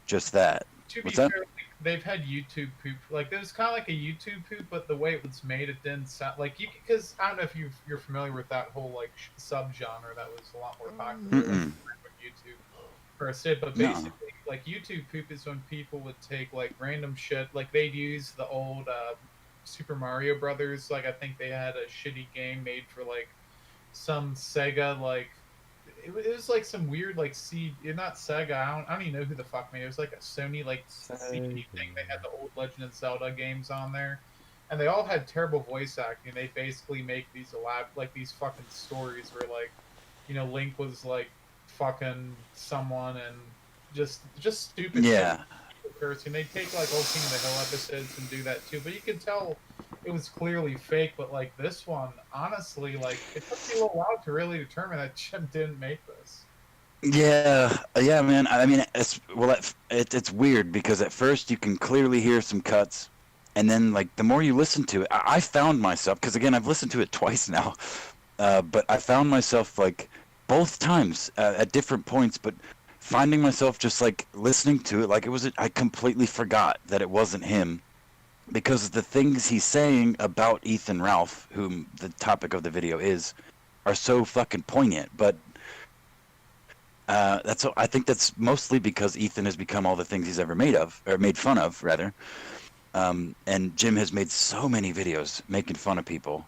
just that. What's that? Fair, they've had YouTube poop. Like it was kind of like a YouTube poop, but the way it was made, it didn't sound like you. Because I don't know if you're familiar with that whole like subgenre that was a lot more popular when YouTube first did. But basically, like YouTube poop is when people would take like random shit. Like they'd use the old Super Mario Brothers. Like I think they had a shitty game made for like some Sega like. It was like some weird like not Sega. I don't even know who the fuck made it. It was like a Sony like CD thing. They had the old Legend of Zelda games on there, and they all had terrible voice acting. They basically make these these fucking stories where like, Link was like fucking someone and just stupid. Yeah. Shit. cursing. They take like old King of the Hill episodes and do that too, but you can tell it was clearly fake. But like this one, honestly, like it took me a little while to really determine that Jim didn't make this. Yeah, yeah, man. I mean, it's weird because at first you can clearly hear some cuts, and then like the more you listen to it, I found myself because again I've listened to it twice now, but I found myself like both times at different points, but finding myself just like listening to it like it was I completely forgot that it wasn't him because the things he's saying about Ethan Ralph, whom the topic of the video is, are so fucking poignant, but. I think that's mostly because Ethan has become all the things he's ever made of, or made fun of, rather. And Jim has made so many videos making fun of people.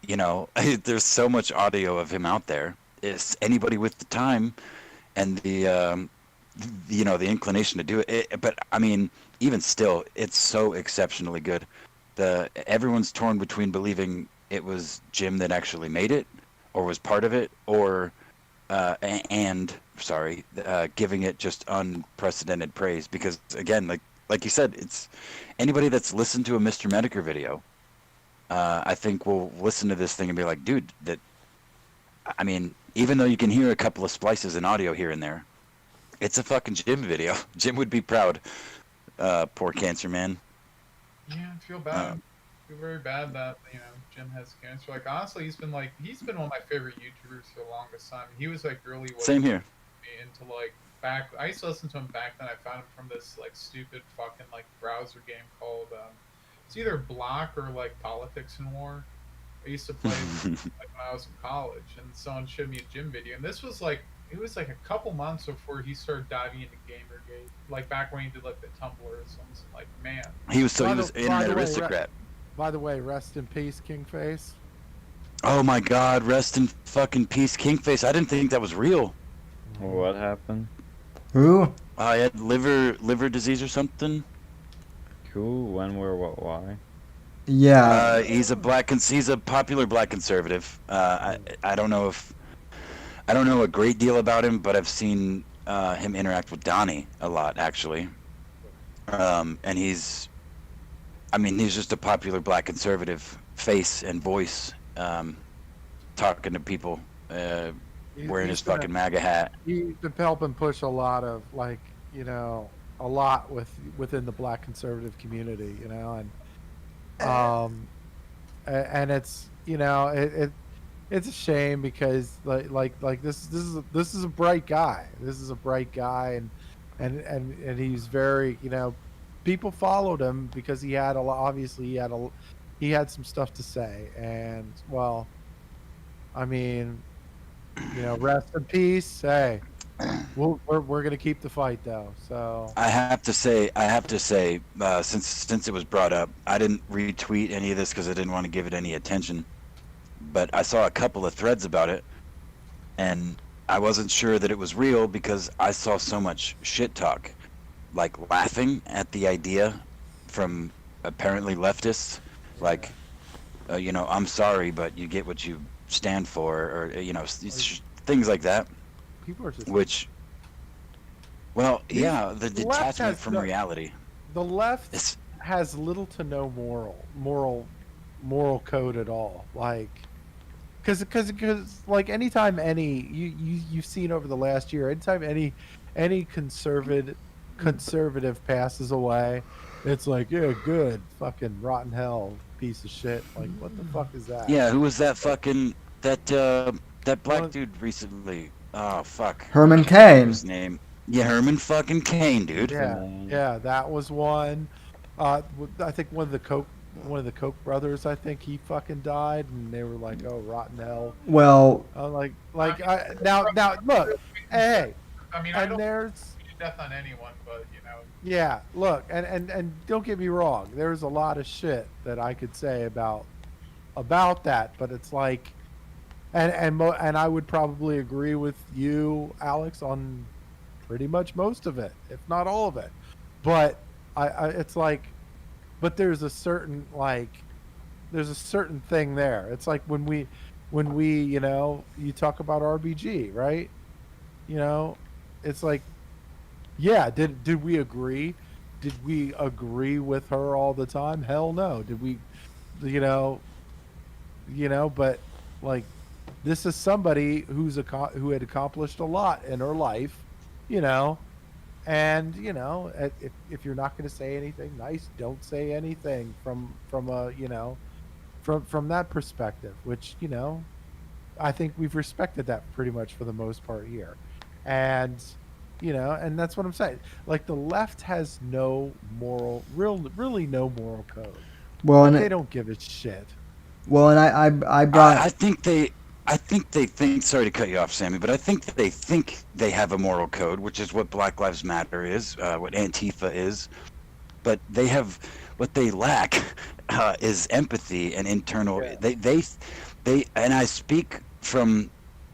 You know, there's so much audio of him out there. It's anybody with the time and the inclination to do it. But I mean, even still, it's so exceptionally good. Everyone's torn between believing it was Jim that actually made it, or was part of it, or giving it just unprecedented praise because again, like you said, it's anybody that's listened to a Mr. Medicare video, I think will listen to this thing and be like, dude, I mean, even though you can hear a couple of splices in audio here and there, it's a fucking Jim video. Jim would be proud. Poor cancer man. Yeah, I feel bad. I feel very bad that Jim has cancer. Like honestly, he's been one of my favorite YouTubers for the longest time. He was like really what Same here. me into like back. I used to listen to him back then. I found him from this like stupid fucking like browser game called it's either Block or like Politics and War. I used to play like when I was in college, and someone showed me a Jim video, and this was like it was like a couple months before he started diving into Gamergate, like back when he did like the Tumblrs. And like, man, he was in by that the way, aristocrat. By the way, rest in peace, Kingface. Oh my God, rest in fucking peace, Kingface. I didn't think that was real. What happened? Who? I had liver disease or something. Who? When? Where? What? Why? Yeah. He's a popular black conservative. I don't know a great deal about him, but I've seen him interact with Donnie a lot, actually. And he's just a popular black conservative face and voice, talking to people, wearing his fucking MAGA hat. He's been helping push a lot of a lot within the black conservative community, and it's it's a shame because this is a bright guy. This is a bright guy, and he's very people followed him because he had a lot. Obviously, he had some stuff to say, and well, I mean, rest in peace. Hey, we're gonna keep the fight though. So I have to say, since it was brought up, I didn't retweet any of this because I didn't want to give it any attention. But I saw a couple of threads about it, and I wasn't sure that it was real because I saw so much shit talk, like laughing at the idea from apparently leftists, like, I'm sorry, but you get what you stand for, or things like that. people are just The detachment from reality. The left has little to no moral code at all. Like, because like anytime you've seen over the last year, anytime any conservative passes away, it's like, yeah, good, fucking rotten hell, piece of shit. Like, what the fuck is that? Yeah, who was that fucking that black dude recently? Oh fuck. Herman What Cain. was his name? Yeah, Herman fucking Cain, dude. Yeah, that was one. I think one of the Koch brothers, I think he fucking died, and they were like, "Oh, rotten hell." Well, Now look, hey, I mean, I don't there's wish death on anyone, but yeah, look, and don't get me wrong, there's a lot of shit that I could say about that, but it's like, and I would probably agree with you, Alex, on pretty much most of it, if not all of it, but it's like, but there's a certain thing there. It's like when we you talk about RBG, right? It's like, yeah, did we agree did we agree with her all the time? Hell no. Did we, you know, but like this is somebody who had accomplished a lot in her life, you know, and if you're not going to say anything nice, don't say anything from a from that perspective, which I think we've respected that pretty much for the most part here. And and that's what I'm saying. Like the left has no really no moral code. Well, Like and they don't give a shit. I I brought think they think. Sorry to cut you off, Sammy, but I think they have a moral code, which is what Black Lives Matter is, what Antifa is. But they have what they lack is empathy and internal. Yeah. They and I speak from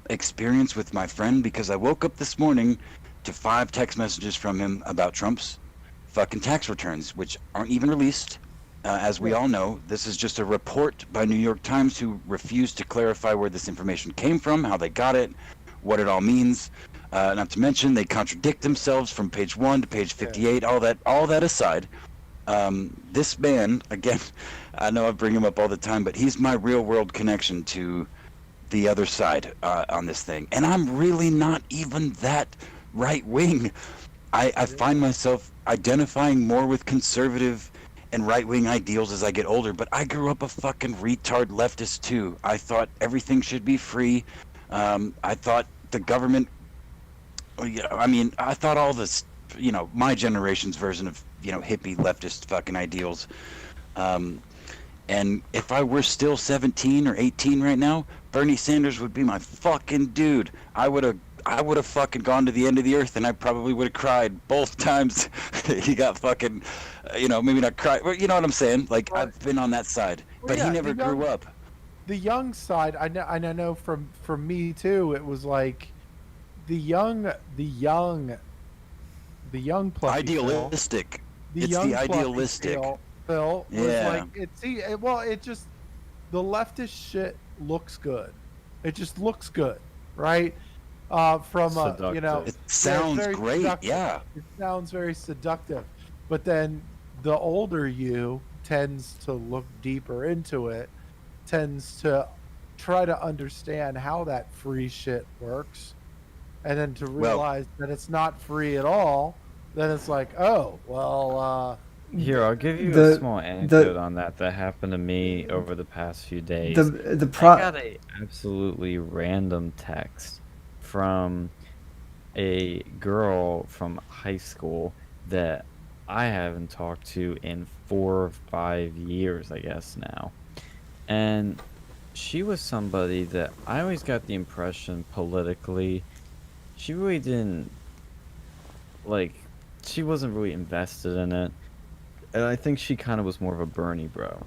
experience with my friend because I woke up this morning to 5 text messages from him about Trump's fucking tax returns, which aren't even released. As we all know, this is just a report by New York Times who refused to clarify where this information came from, how they got it, what it all means. Not to mention, they contradict themselves from page 1 to page 58. All that aside, this man, again, I know I bring him up all the time, but he's my real world connection to the other side on this thing. And I'm really not even that right wing. I find myself identifying more with conservative and right-wing ideals as I get older, but I grew up a fucking retard leftist too. I thought everything should be free. I thought the government, I mean, I thought all this, my generation's version of, hippie leftist fucking ideals. And if I were still 17 or 18 right now, Bernie Sanders would be my fucking dude. I would have fucking gone to the end of the earth, and I probably would have cried both times. He got fucking, maybe not cry, but you know what I'm saying? Like, I've been on that side, but he never grew up. The young side, I know from me too. It was like the young plucky idealistic. Phil, It's the idealistic. Phil was Yeah. like it just the leftist shit looks good. It just looks good, right? Seductive. It sounds very great. seductive. Yeah. It sounds very seductive, but then the older you tends to look deeper into it, tends to try to understand how that free shit works, and then to realize that it's not free at all. Then it's like, oh well, Here, I'll give you the a small anecdote on that happened to me over the past few days. the I pro got a absolutely random text from a girl from high school that I haven't talked to in 4 or 5 years, I guess now. And she was somebody that I always got the impression politically, she really didn't, like, she wasn't really invested in it. And I think she kind of was more of a Bernie bro.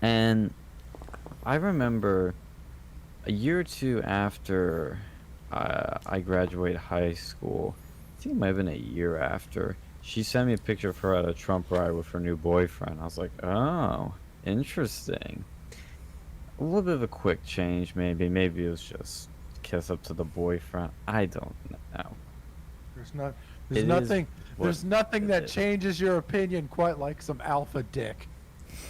And I remember a year or two after I graduated high school, I think it might have been a year after, she sent me a picture of her at a Trump rally with her new boyfriend. I was like, oh, interesting. A little bit of a quick change, maybe. Maybe it was just kiss up to the boyfriend. I don't know. there's nothing that is. changes your opinion quite like some alpha dick.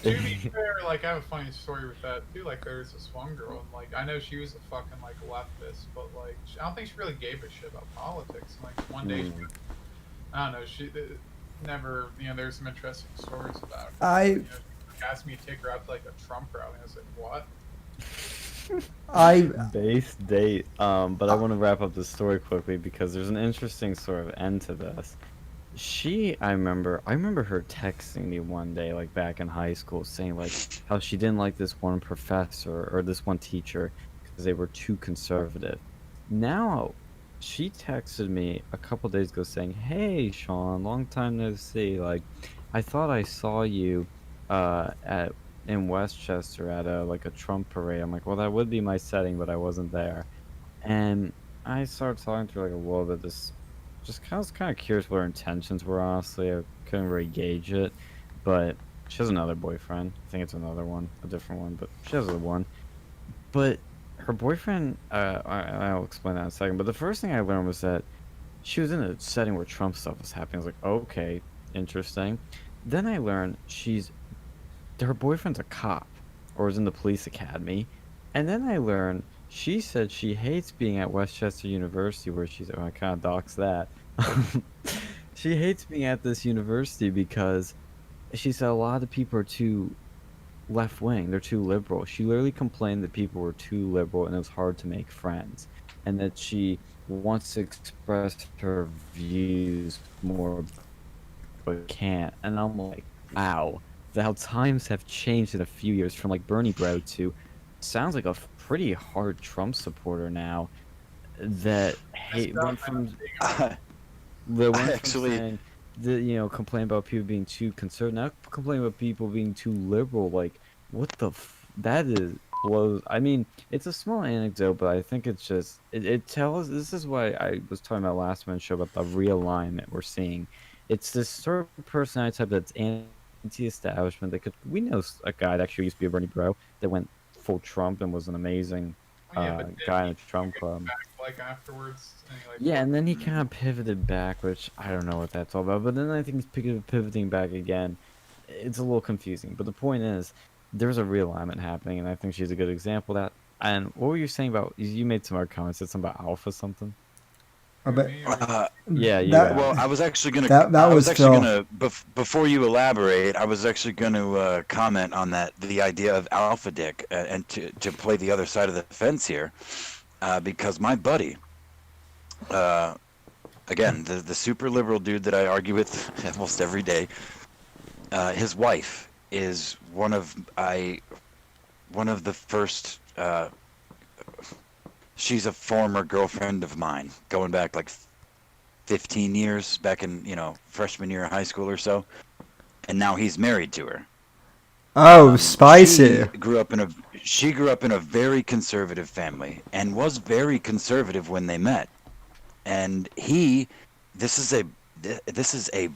To be fair, like I have a funny story with that too. Like there was this one girl, and like I know she was a fucking like leftist, but like I don't think she really gave a shit about politics. And, like one day, I don't know, she never. There's some interesting stories about her. She asked me to take her out to like a Trump rally. I was like, what? Base date. But I want to wrap up this story quickly because there's an interesting sort of end to this. I remember her texting me one day, like back in high school, saying like how she didn't like this one professor or this one teacher because they were too conservative. Now, she texted me a couple days ago saying, "Hey, Sean, long time no see. Like, I thought I saw you in Westchester at a Trump parade." I'm like, "Well, that would be my setting, but I wasn't there." And I started talking to her like a little bit. Just kind of curious what her intentions were. Honestly, I couldn't really gauge it, but she has another boyfriend. I think it's another one, a different one, but she has a one. But her boyfriend, I'll explain that in a second. But the first thing I learned was that she was in a setting where Trump stuff was happening. I was like, okay, interesting. Then I learned her boyfriend's a cop or is in the police academy. And then I learned she said she hates being at Westchester University where I kind of doxed that. She hates being at this university because she said a lot of people are too left wing. They're too liberal. She literally complained that people were too liberal and it was hard to make friends, and that she wants to express her views more but can't. And I'm like, wow, how times have changed in a few years from like Bernie bro to sounds like a pretty hard Trump supporter now that hate went from I the went from actually, saying that complain about people being too conservative, now complain about people being too liberal. Like, what the that is blows. I mean, it's a small anecdote, but I think it's just it tells. This is why I was talking about last month's show about the realignment we're seeing. It's this sort of personality type that's anti-establishment. That could we know a guy that actually used to be a Bernie bro that went full Trump and was an amazing Yeah, but did guy he in a Trump get club. back like afterwards? And he, like, Yeah, and then he kind of pivoted back, which I don't know what that's all about. But then I think he's pivoting back again. It's a little confusing. But the point is, there's a realignment happening, and I think she's a good example of that. And what were you saying about? You made some hard comments. Said something about alpha something. Or who, but me or Yeah, you that well, guys. that I was was actually Phil. gonna, before you elaborate, I was actually gonna comment on that, the idea of alpha dick, and to play the other side of the fence here, because my buddy, uh, again, the super liberal dude that I argue with almost every day, his wife is one of the first. She's a former girlfriend of mine, going back like 15 years, back in freshman year of high school or so, and now he's married to her. Oh, She spicy. grew up in a very conservative family and was very conservative when they met. And this is a this is a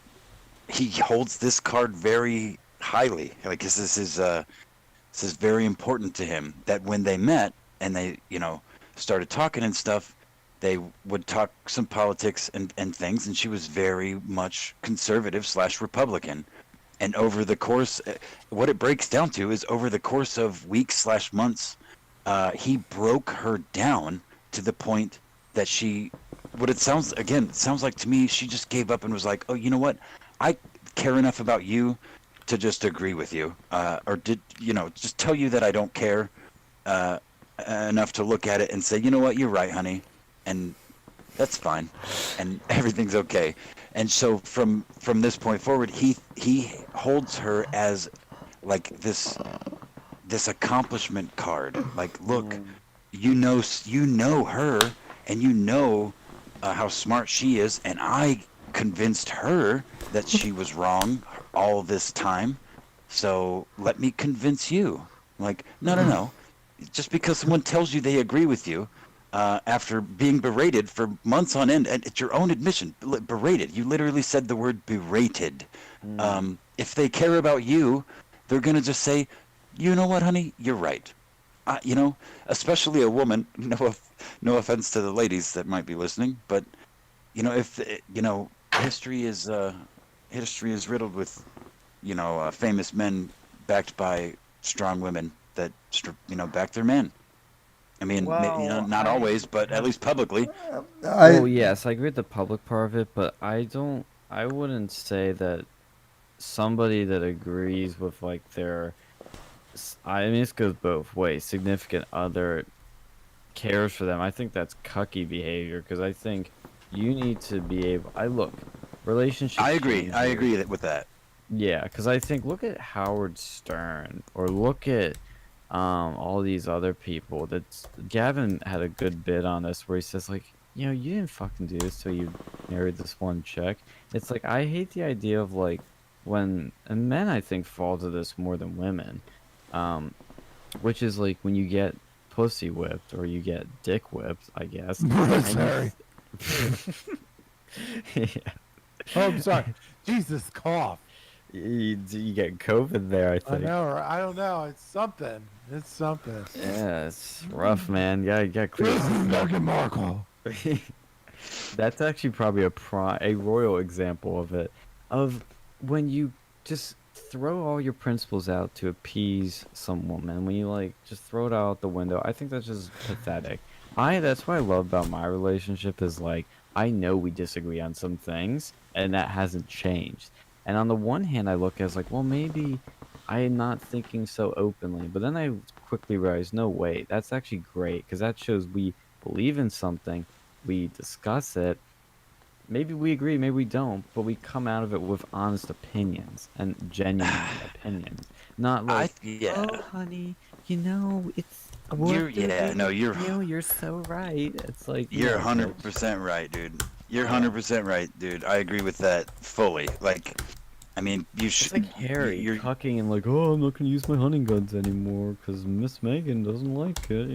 he holds this card very highly. Like this is very important to him, that when they met and they started talking and stuff, they would talk some politics and things, and she was very much conservative slash Republican. And over the course, what it breaks down to is over the course of weeks slash months, he broke her down to the point that what it sounds like to me, she just gave up and was like, oh, you know what? I care enough about you to just agree with you, or just tell you that I don't care enough to look at it and say, you know what, you're right, honey, and that's fine, and everything's okay. And so from this point forward, he holds her as like this accomplishment card. Like, look, you know her, and you know how smart she is, and I convinced her that she was wrong all this time. So let me convince you. Like, no. Just because someone tells you they agree with you, after being berated for months on end, and it's your own admission, berated. You literally said the word berated. If they care about you, they're gonna just say, you know what, honey, you're right. Especially a woman. No offense to the ladies that might be listening, but if history is riddled with famous men backed by strong women that back their man. I mean, well, not always, but at least publicly. Well, I yes, I agree with the public part of it, but I wouldn't say that somebody that agrees with like I mean, this goes both ways. Significant other cares for them. I think that's cucky behavior because I think you need to be able. Relationships I agree. change I years. agree with that. Yeah, because I think look at Howard Stern or look at all these other people. That's Gavin had a good bit on this where he says like, you didn't fucking do this till you married this one chick. It's like I hate the idea of like when and men I think fall to this more than women, um, which is like when you get pussy whipped or you get dick whipped, I guess. Sorry. Yeah. Oh, I'm sorry. Jesus, cough. You get COVID there, I I think. know. I don't know. It's something. It's something. Yeah, it's rough, man. Yeah, you got clear. Meghan Markle. That's actually probably a royal example of it. Of when you just throw all your principles out to appease some woman, when you like just throw it out the window, I think that's just pathetic. That's what I love about my relationship is like I know we disagree on some things and that hasn't changed. And on the one hand I look as like, well, maybe I'm not thinking so openly, but then I quickly realize, no, wait, that's actually great because that shows we believe in something, we discuss it. Maybe we agree, maybe we don't, but we come out of it with honest opinions and genuine opinions. Not like, Yeah. oh, honey, it's You're yeah, no, you're so right. It's like, you're no, bitch. 100% right, dude. You're 100% right, dude. I agree with that fully. Like, I mean, you It's should. like Harry You're cucking and like, oh, I'm not gonna use my hunting guns anymore because Miss Megan doesn't like it.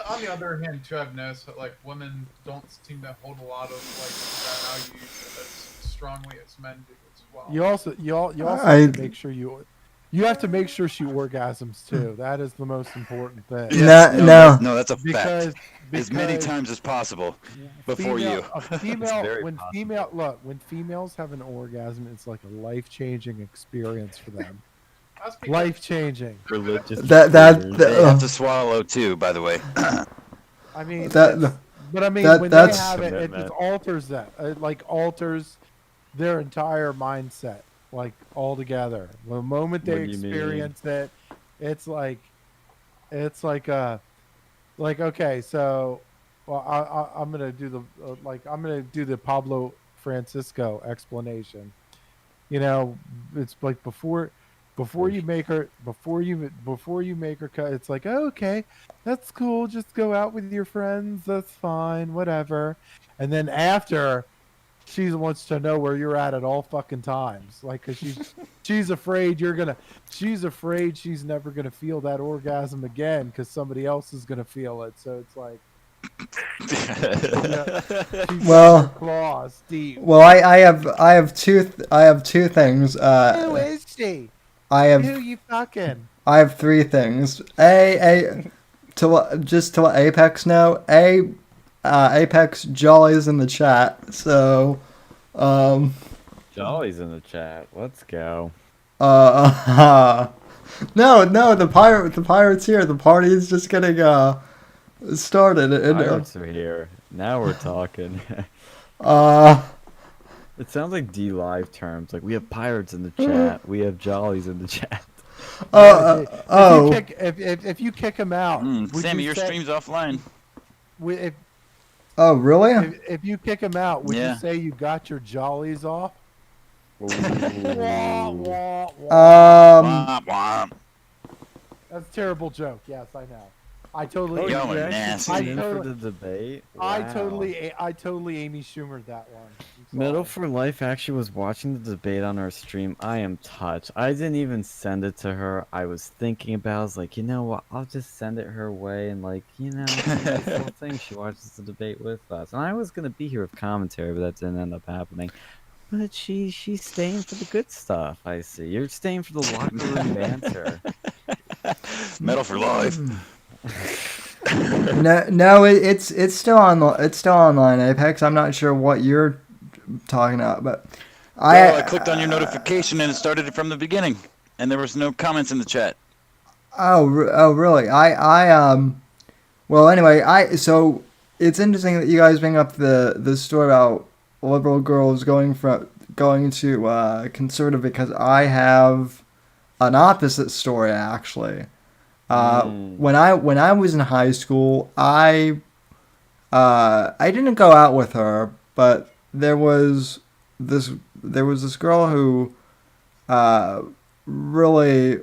On the other hand, too, I've noticed that like women don't seem to hold a lot of like values as strongly as men do as well. You also I- have to make sure you have to make sure she orgasms too. That is the most important thing. No. That's a Because fact. As many times as possible before you. when females have an orgasm, it's like a life-changing experience for them. That's because Life-changing. Religious. That They have to swallow too, by the way. I mean, That- but I mean, that- when that's- they have it, it Commitment. just alters that. It like alters their entire mindset, like altogether. The moment they What do you mean? experience it, it's like okay, so well, I'm gonna do the I'm gonna do the Pablo Francisco explanation. It's like before you make her cut, it's like, oh, okay, that's cool, just go out with your friends, that's fine, whatever. And then after, she wants to know where you're at all fucking times, like, because she's afraid she's afraid she's never gonna feel that orgasm again because somebody else is gonna feel it. So it's like, she's Well- got her claws deep. Well, I have two things. Who is she? I Who have you fucking? I have three things. Just to let Apex know. Apex Jolly's in the chat. So, Jolly's in the chat. Let's go. no, the pirate's here. The party is just getting started. Pirates are here. Now we're talking. Uh, It sounds like D Live terms. Like we have pirates in the chat. We have Jollies in the chat. If you kick him out, would Sammy, you your say- stream's offline. If, oh, really? if you kick him out, would Yeah. you say you got your jollies off? Wah, Ooh. wah, wah. Womp womp. That's a terrible joke. Yes, I know. I totally. Y'all are you actually nasty. tuned in I for totally- the debate. I Wow. totally Amy Schumered that one. I'm Metal sorry. for Life actually was watching the debate on our stream. I am touched. I didn't even send it to her. I was thinking about it. I was like, you know what? I'll just send it her way and it's a nice little thing. She watches the debate with us. And I was gonna be here with commentary, but that didn't end up happening. But she's staying for the good stuff, I see. You're staying for the locker room banter. Metal for life. No, it's still online, Apex. I'm not sure what you're talking about, but I clicked on your notification and it started it from the beginning, and there was no comments in the chat. Oh, really? Well, anyway, so it's interesting that you guys bring up the story about liberal girls going to conservative, because I have an opposite story actually. When I was in high school, I didn't go out with her, but there was this girl who really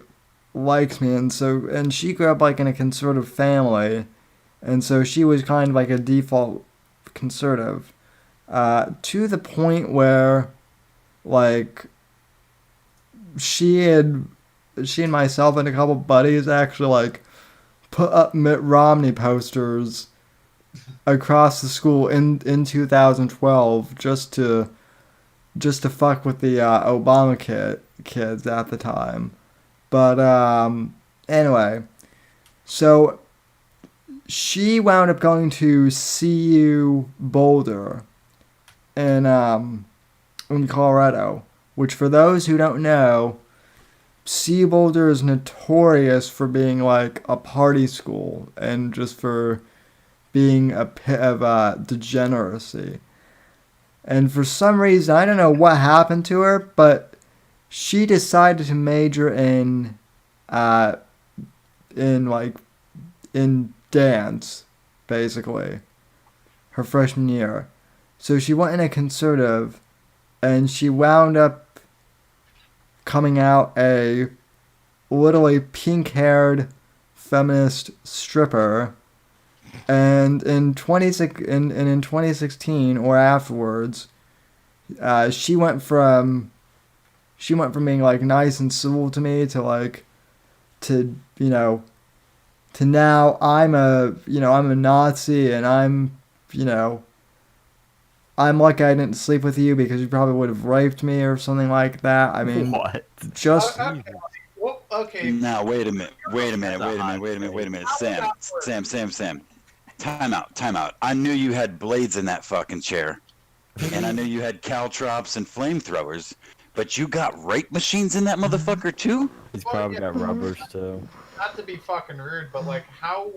liked me, and she grew up like in a conservative family, and so she was kind of like a default conservative, to the point where like she and myself and a couple buddies actually like put up Mitt Romney posters across the school in 2012 just to fuck with the Obama kids at the time. But anyway, so she wound up going to CU Boulder in Colorado. which for those who don't know, Boulder is notorious for being like a party school and just for being a pit of degeneracy. And for some reason, I don't know what happened to her, but she decided to major in dance, basically, her freshman year. So she went in a conservative, and she wound up coming out a literally pink-haired feminist stripper. And in 2016 or afterwards, she went from being like nice and civil to me to now I'm a Nazi, and I'm lucky I didn't sleep with you because you probably would have raped me or something like that. I mean, What? just Okay. Well, okay. Now wait a minute. Sam. Time out. I knew you had blades in that fucking chair, and I knew you had caltrops and flamethrowers, but you got rape machines in that motherfucker too? He's probably got rubbers too. Not to be fucking rude, but like, how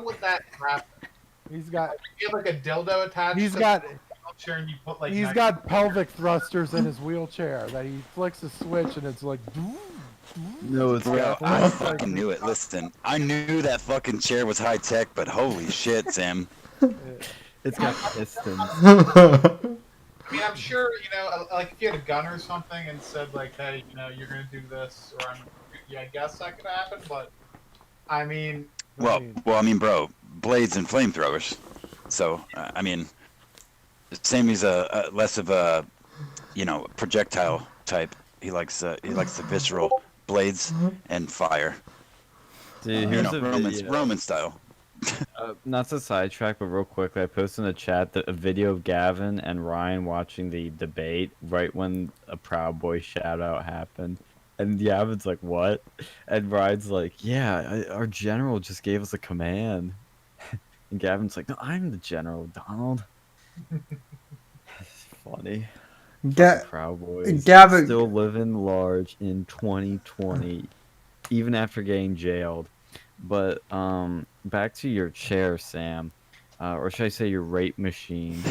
would that happen? He's got You have like a dildo attached. he's to got the wheelchair, and you put like. he's got pelvic thrusters in his wheelchair that he flicks a switch and it's like. No, it's Bro, got. I fucking knew it. Listen, I knew that fucking chair was high tech, but holy shit, Sam. It's got pistons. I mean, I'm sure like if you had a gun or something and said like, hey, you're gonna do this, or I guess that could happen. But I mean, Well, I mean, bro, blades and flamethrowers. So, I mean, Sammy's a less of a, projectile type. He likes the visceral blades and fire. Dude, here's a video. Roman style. Not to sidetrack, but real quickly, I posted in the chat a video of Gavin and Ryan watching the debate right when a Proud Boy shout out happened. And Gavin's like, what? And Ryan's like, yeah, our general just gave us a command. And Gavin's like, no, I'm the general, Donald. It's funny. Proud Boys Gavin still living large in 2020, even after getting jailed. But back to your chair, Sam, or should I say your rape machine?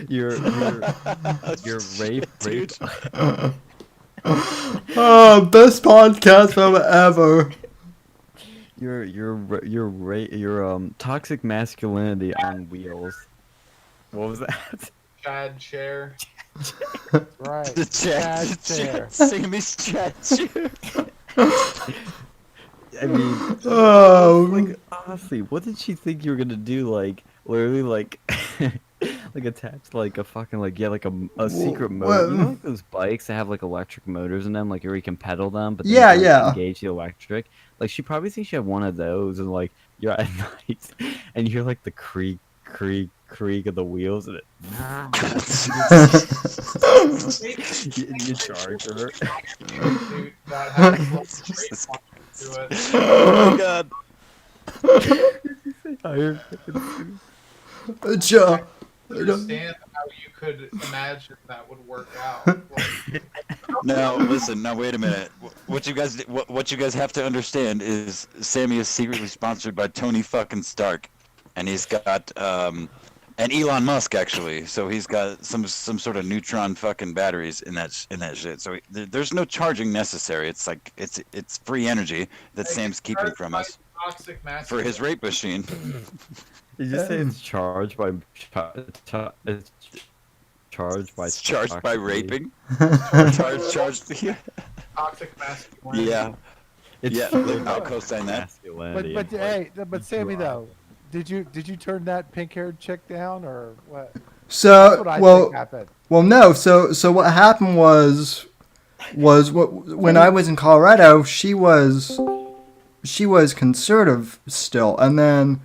Your rape. Best podcast film ever. Your toxic masculinity on wheels. What was that? Chad chair. Right. The Chad chair. Sammy's Chad chair. I mean, like honestly, what did she think you were gonna do? Like literally, like like attach like a fucking like a secret motor. You know, like those bikes that have like electric motors in them, like where you can pedal them, but then you can, like, engage the electric. Like she probably thinks she had one of those, and like you're at night, and you hear like the creak of the wheels, and it. You charge her. Dude, that has to it. Oh my god. I understand how you could imagine that would work out. Now listen. Now wait a minute. What you guys have to understand is Sammy is secretly sponsored by Tony fucking Stark, and he's got and Elon Musk actually. So he's got some sort of neutron fucking batteries in that shit. So there's no charging necessary. It's like it's free energy that Sam's keeping from us for his rape machine. Did you say it's charged by it's charged by raping? charged. Yeah. Toxic masculinity. Yeah. I'll co-sign that. But Sammy though, did you turn that pink-haired chick down or what? So That's what I think happened. Well, no. So what happened was when I was in Colorado, she was conservative still, and then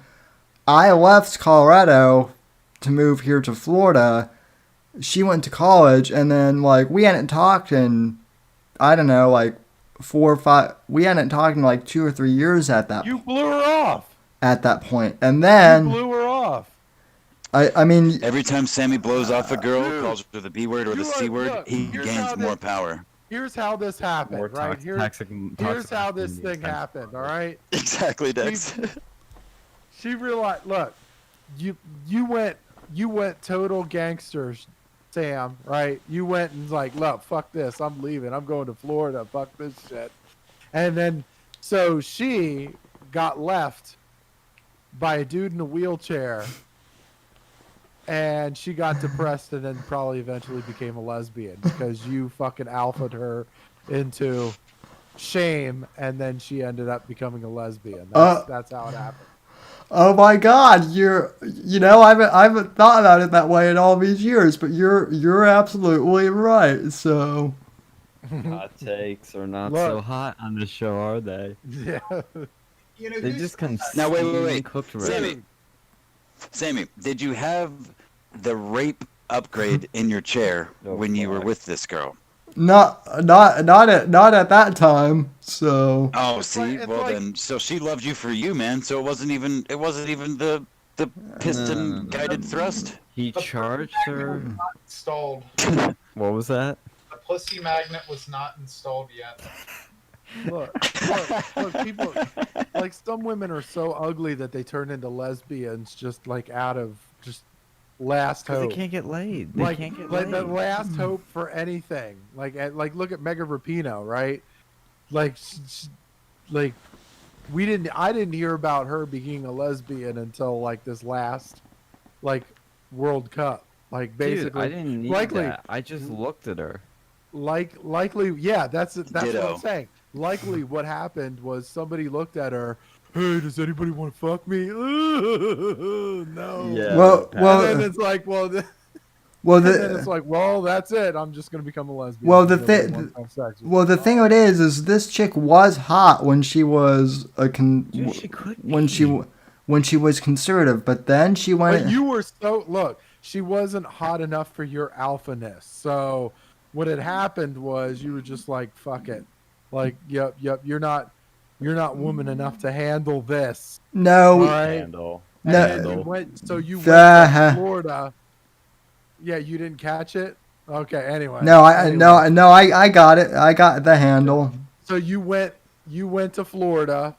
I left Colorado to move here to Florida. She went to college, and then like we hadn't talked in I don't know like 4 or 5. We hadn't talked in like 2 or 3 years at that. You blew her off. At that point, and then you blew her off. I mean, Every time Sammy blows off a girl, Dude, calls her the B word or the you C are- word, look, he here's gains how more this- power. Here's how this happened, More right? toxic. Here's how this thing happened. All right. Exactly, Dex. She realized. Look, you you went total gangsters, Sam. Right? You went and like, look, fuck this. I'm leaving. I'm going to Florida. Fuck this shit. And then, so she got left by a dude in a wheelchair, and she got depressed, and then probably eventually became a lesbian because you fucking alphaed her into shame, and then she ended up becoming a lesbian. That's how it happened. oh my God, I haven't thought about it that way in all these years, but you're absolutely right. So, Hot takes are not Look. so hot on the show, are they? Yeah. You know, They who's- just come Now, wait, steaming cooked ready. Sammy, did you have the rape upgrade in your chair Oh, when you were fuck. with this girl? not at that time. So, Oh, It's see, like- well then, so she loved you for you, man. So it wasn't even the piston guided thrust. He charged her. installed. What was that? The pussy magnet was not installed yet. Look, people, like, some women are so ugly that they turn into lesbians just like out of just last Because hope. they can't get laid. They like, can't get like laid. the last hope for anything. Like look at Megan Rapinoe, right? Like, like I didn't hear about her being a lesbian until like this last, like, World Cup. Like, basically, Dude, I didn't need likely- that. I just looked at her. likely, yeah, that's what Ditto. I'm saying. Likely, what happened was somebody looked at her. Hey, does anybody want to fuck me? No. Yeah. well, And then it's like, well, well, and then it's like, well, that's it. I'm just gonna become a lesbian. Well, the because nobody thi- wants to have sex with well, the thing of it is this chick was hot when she was Dude, she could when be. she was conservative, but then she went. But you were so look. She wasn't hot enough for your alphaness. So what had happened was you were just like, fuck it. Like, yep. You're not woman enough to handle this. No, All right. Handle. And No. then you went went Uh-huh. to Florida. Yeah, you didn't catch it. Okay. Anyway. no, Anyway. I got it. I got the handle. So you went to Florida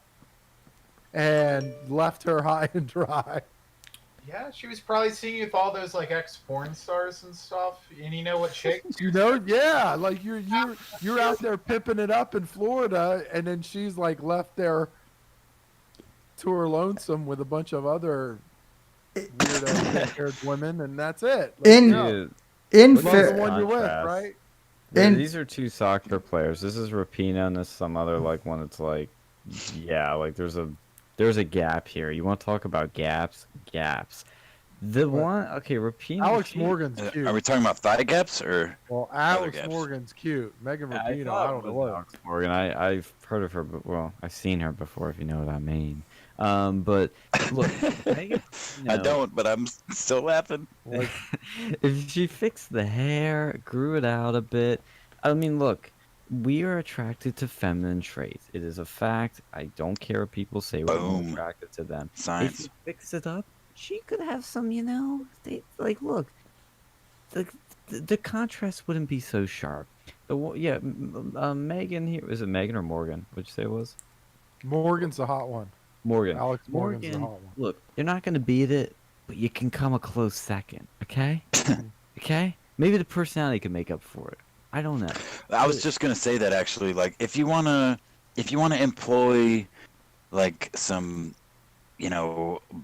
and left her high and dry. Yeah, she was probably seeing you with all those like ex porn stars and stuff. And you know what chick? You know, yeah, like you're out there pimping it up in Florida, and then she's like left there to her lonesome with a bunch of other weirdo red-haired women, and that's it. Like, In- yeah, Dude, In love the fair, one you're with, Contrast. right? And- these are two soccer players. This is Rapina and this is some other like one that's like, yeah, like there's a gap here. You want to talk about gaps? Gaps. The What? one, okay, Rapina. Alex she- Morgan's cute. Are we talking about thigh gaps or? Well, Alex gaps? Morgan's cute. Megan I Rapinoe, thought I it don't know was what. Alex Morgan. I've heard of her, but well, I've seen her before, if you know what I mean. But look, Megan, I don't, but I'm still laughing. Like, if she fixed the hair, grew it out a bit. I mean, look, we are attracted to feminine traits. It is a fact. I don't care what people say. We're Boom. attracted to them. If Science. you fix it up, she could have some, like, look, the contrast wouldn't be so sharp. Megan here, is it Megan or Morgan? What'd you say it was? Morgan's the hot one. Morgan. Alex Morgan's the Morgan, hot one. look, you're not going to beat it, but you can come a close second, okay? Okay? Maybe the personality can make up for it. I don't know. I was just gonna say that actually, like if you wanna employ like some,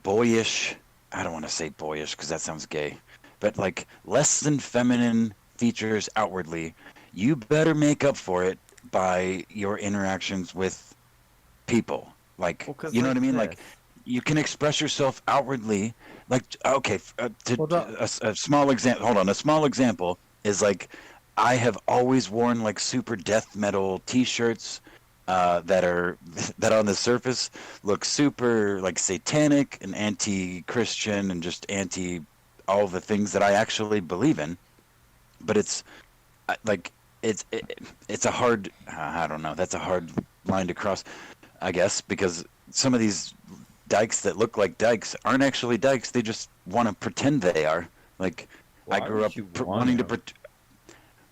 boyish. I don't want to say boyish because that sounds gay, but like less than feminine features outwardly, you better make up for it by your interactions with people. Like, Well, 'cause you know like what I mean? Like this. you can express yourself outwardly. Like, okay, Hold up. a small example. Hold on, a small example is like I have always worn like super death metal T-shirts that on the surface look super like satanic and anti-Christian and just anti all the things that I actually believe in. But it's like it's a hard. I don't know. That's a hard line to cross, I guess, because some of these dykes that look like dykes aren't actually dykes. They just want to pretend they are. Like, I Why grew would up you wanting to. want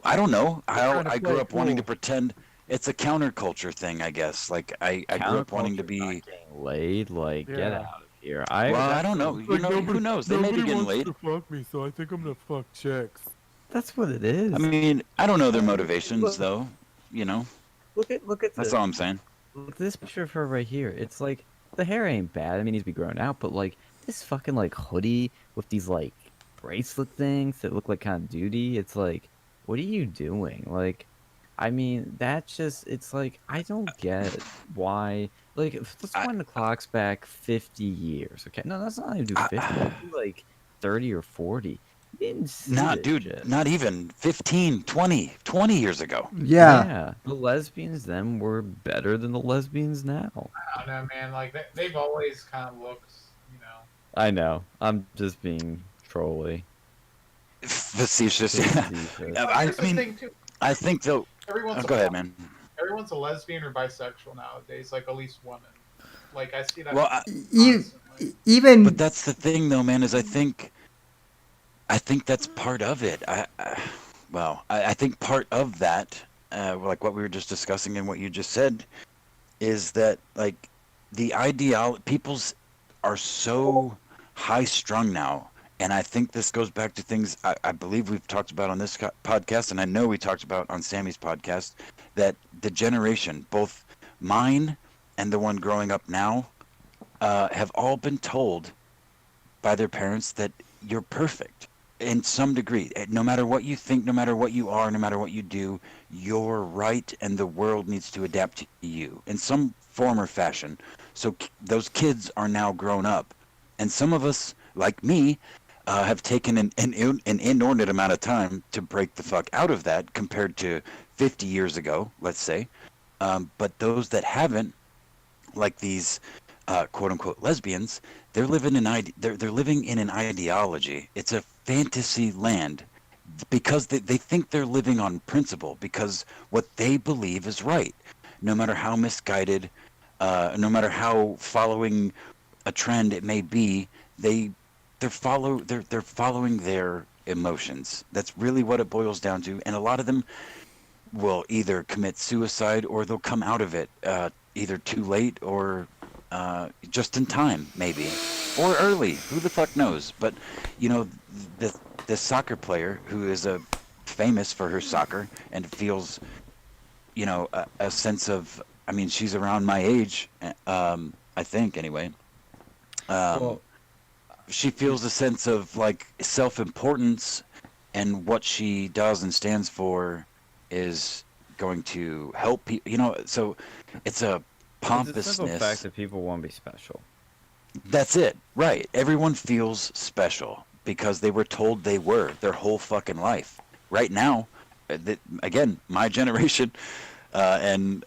I don't know. trying to I grew play up wanting to cool. pretend. It's a counterculture thing, I guess. Like, I grew up wanting to counterculture not be. getting laid? Like, get Yeah. out of here. Well, I That's don't know. You know, who knows? They may be getting laid. fuck me, so I think I'm gonna fuck chicks. that's what it I is. mean, I don't know their motivations, Look, though. You know, look at that's this. all I'm saying. Look at this picture of her right here. It's like the hair ain't bad. I mean, it needs to be grown out, but like this fucking like hoodie with these like bracelet things that look like kind of duty. It's like, what are you doing? Like, I mean, that's just. It's like I don't get why. Like, let's I, wind the clocks back 50 years. Okay, no, let's not even do 50. Let's do like 30 or 40. You didn't see Not, this dude, shit. not even 15, 20 years ago. Yeah. The lesbians then were better than the lesbians now. I don't know, man. Like they've always kind of looked, you know. I know. I'm just being trolly. Facetious. Yeah. Facetious. I Here's the mean, thing too. I think though. Everyone's Go ahead, man. Everyone's a lesbian or bisexual nowadays. Like at least women. Like I see that. Well, constantly. Even but that's the thing, though, man. Is I think that's part of it. I think part of that, like what we were just discussing and what you just said, is that like the people's are so high strung now, and I think this goes back to things I believe we've talked about on this podcast, and I know we talked about on Sammy's podcast, that the generation, both mine and the one growing up now, have all been told by their parents that you're perfect in some degree. No matter what you think, no matter what you are, no matter what you do, you're right, and the world needs to adapt to you in some form or fashion. So those kids are now grown up, and some of us, like me, have taken an inordinate amount of time to break the fuck out of that compared to 50 years ago, let's say. But those that haven't, like these quote unquote lesbians, they're living in an ideology. It's a fantasy land because they think they're living on principle, because what they believe is right, no matter how misguided, no matter how following a trend it may be. They're following their emotions. That's really what it boils down to, and a lot of them will either commit suicide or they'll come out of it either too late or just in time, maybe, or early. Who the fuck knows? But you know, the soccer player who is famous for her soccer and feels, you know, a sense of. I mean, she's around my age, I think, anyway. Well, She feels a sense of like self-importance, and what she does and stands for is going to help people. You know, so it's a it's a simple fact pompousness. that people want to be special. That's it, right? Everyone feels special because they were told they were their whole fucking life. Right now, again, my generation, and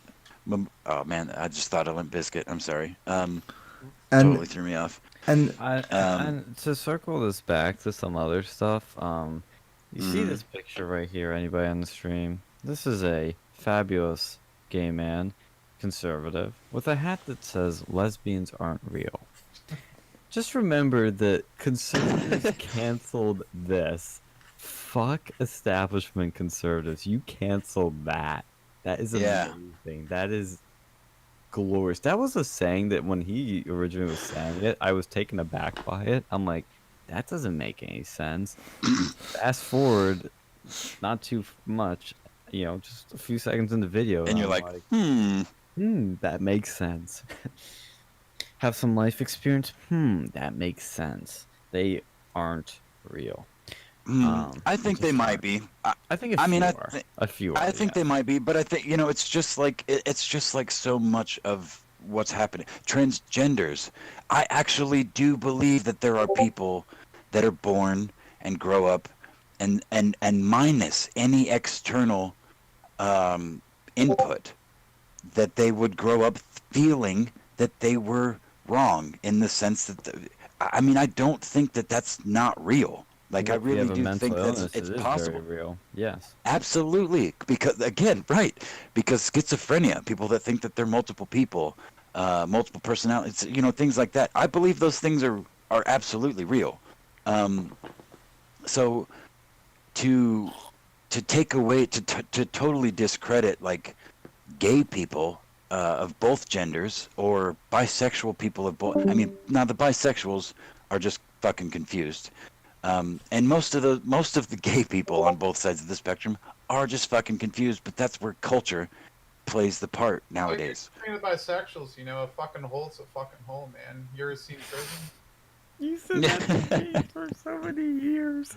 oh man, I just thought of Limp Bizkit. I'm sorry. Totally and threw me off. and And to circle this back to some other stuff, you see Mhm. this picture right here, anybody on the stream? This is a fabulous gay man, conservative, with a hat that says lesbians aren't real. Just remember that conservatives canceled this. Fuck establishment conservatives. You canceled that. That is Yeah. amazing. That is glorious. That was a saying that when he originally was saying it, I was taken aback by it. I'm like, that doesn't make any sense. Fast forward, not too much, you know, just a few seconds in the video, And you're I'm like, that makes sense. Have some life experience? That makes sense. They aren't real. I think which they is might fine. be. I think a I mean, few I are. thi- A few are, I think yeah. they might be, but I think, you know, it's just like so much of what's happening. Transgenders. I actually do believe that there are people that are born and grow up and minus any external input, that they would grow up feeling that they were wrong, in the sense that I mean, I don't think that that's not real. Like, I Well, if you really have a do mental think illness, it's it is possible. very real. Yes. Absolutely, because again, right? Because schizophrenia, people that think that they're multiple people, multiple personalities, things like that. I believe those things are absolutely real. So to take away, to totally discredit like gay people of both genders or bisexual people of both. I mean, now the bisexuals are just fucking confused, and most of the gay people on both sides of the spectrum are just fucking confused. But that's where culture plays the part nowadays. Like, the bisexuals, a fucking hole's a fucking hole, man. You ever seen Prison? You said that to me for so many years.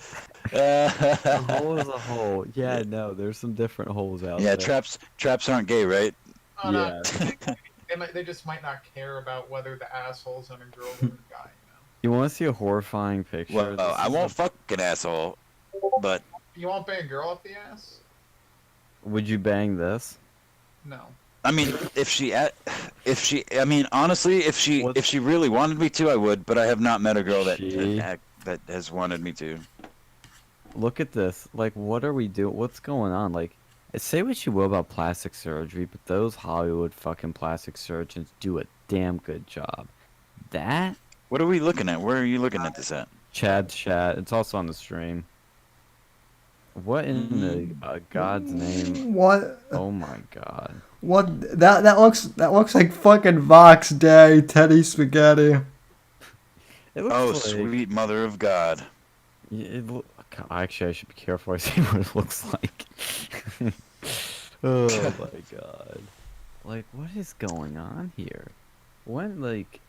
A hole is a hole. Yeah, no, there's some different holes out Yeah, there. traps aren't gay, right? Oh, no. Yeah. They just might not care about whether the asshole's on a girl or a guy. You want to see a horrifying picture? Well, I won't fuck an asshole, but You won't bang a girl up the ass? Would you bang this? No. I mean, honestly, if she really wanted me to, I would. But I have not met a girl that has wanted me to. Look at this. Like, what are we doing? What's going on? Like, say what you will about plastic surgery, but those Hollywood fucking plastic surgeons do a damn good job. That? What are we looking at? Where are you looking at this at? Chad's chat. It's also on the stream. What in the God's name? What? Oh my God. What? That looks like fucking Vox Day, Teddy Spaghetti. It looks Oh, like, sweet mother of God. Actually, I should be careful. I say what it looks like. Oh my God. Like, what is going on here? When, like...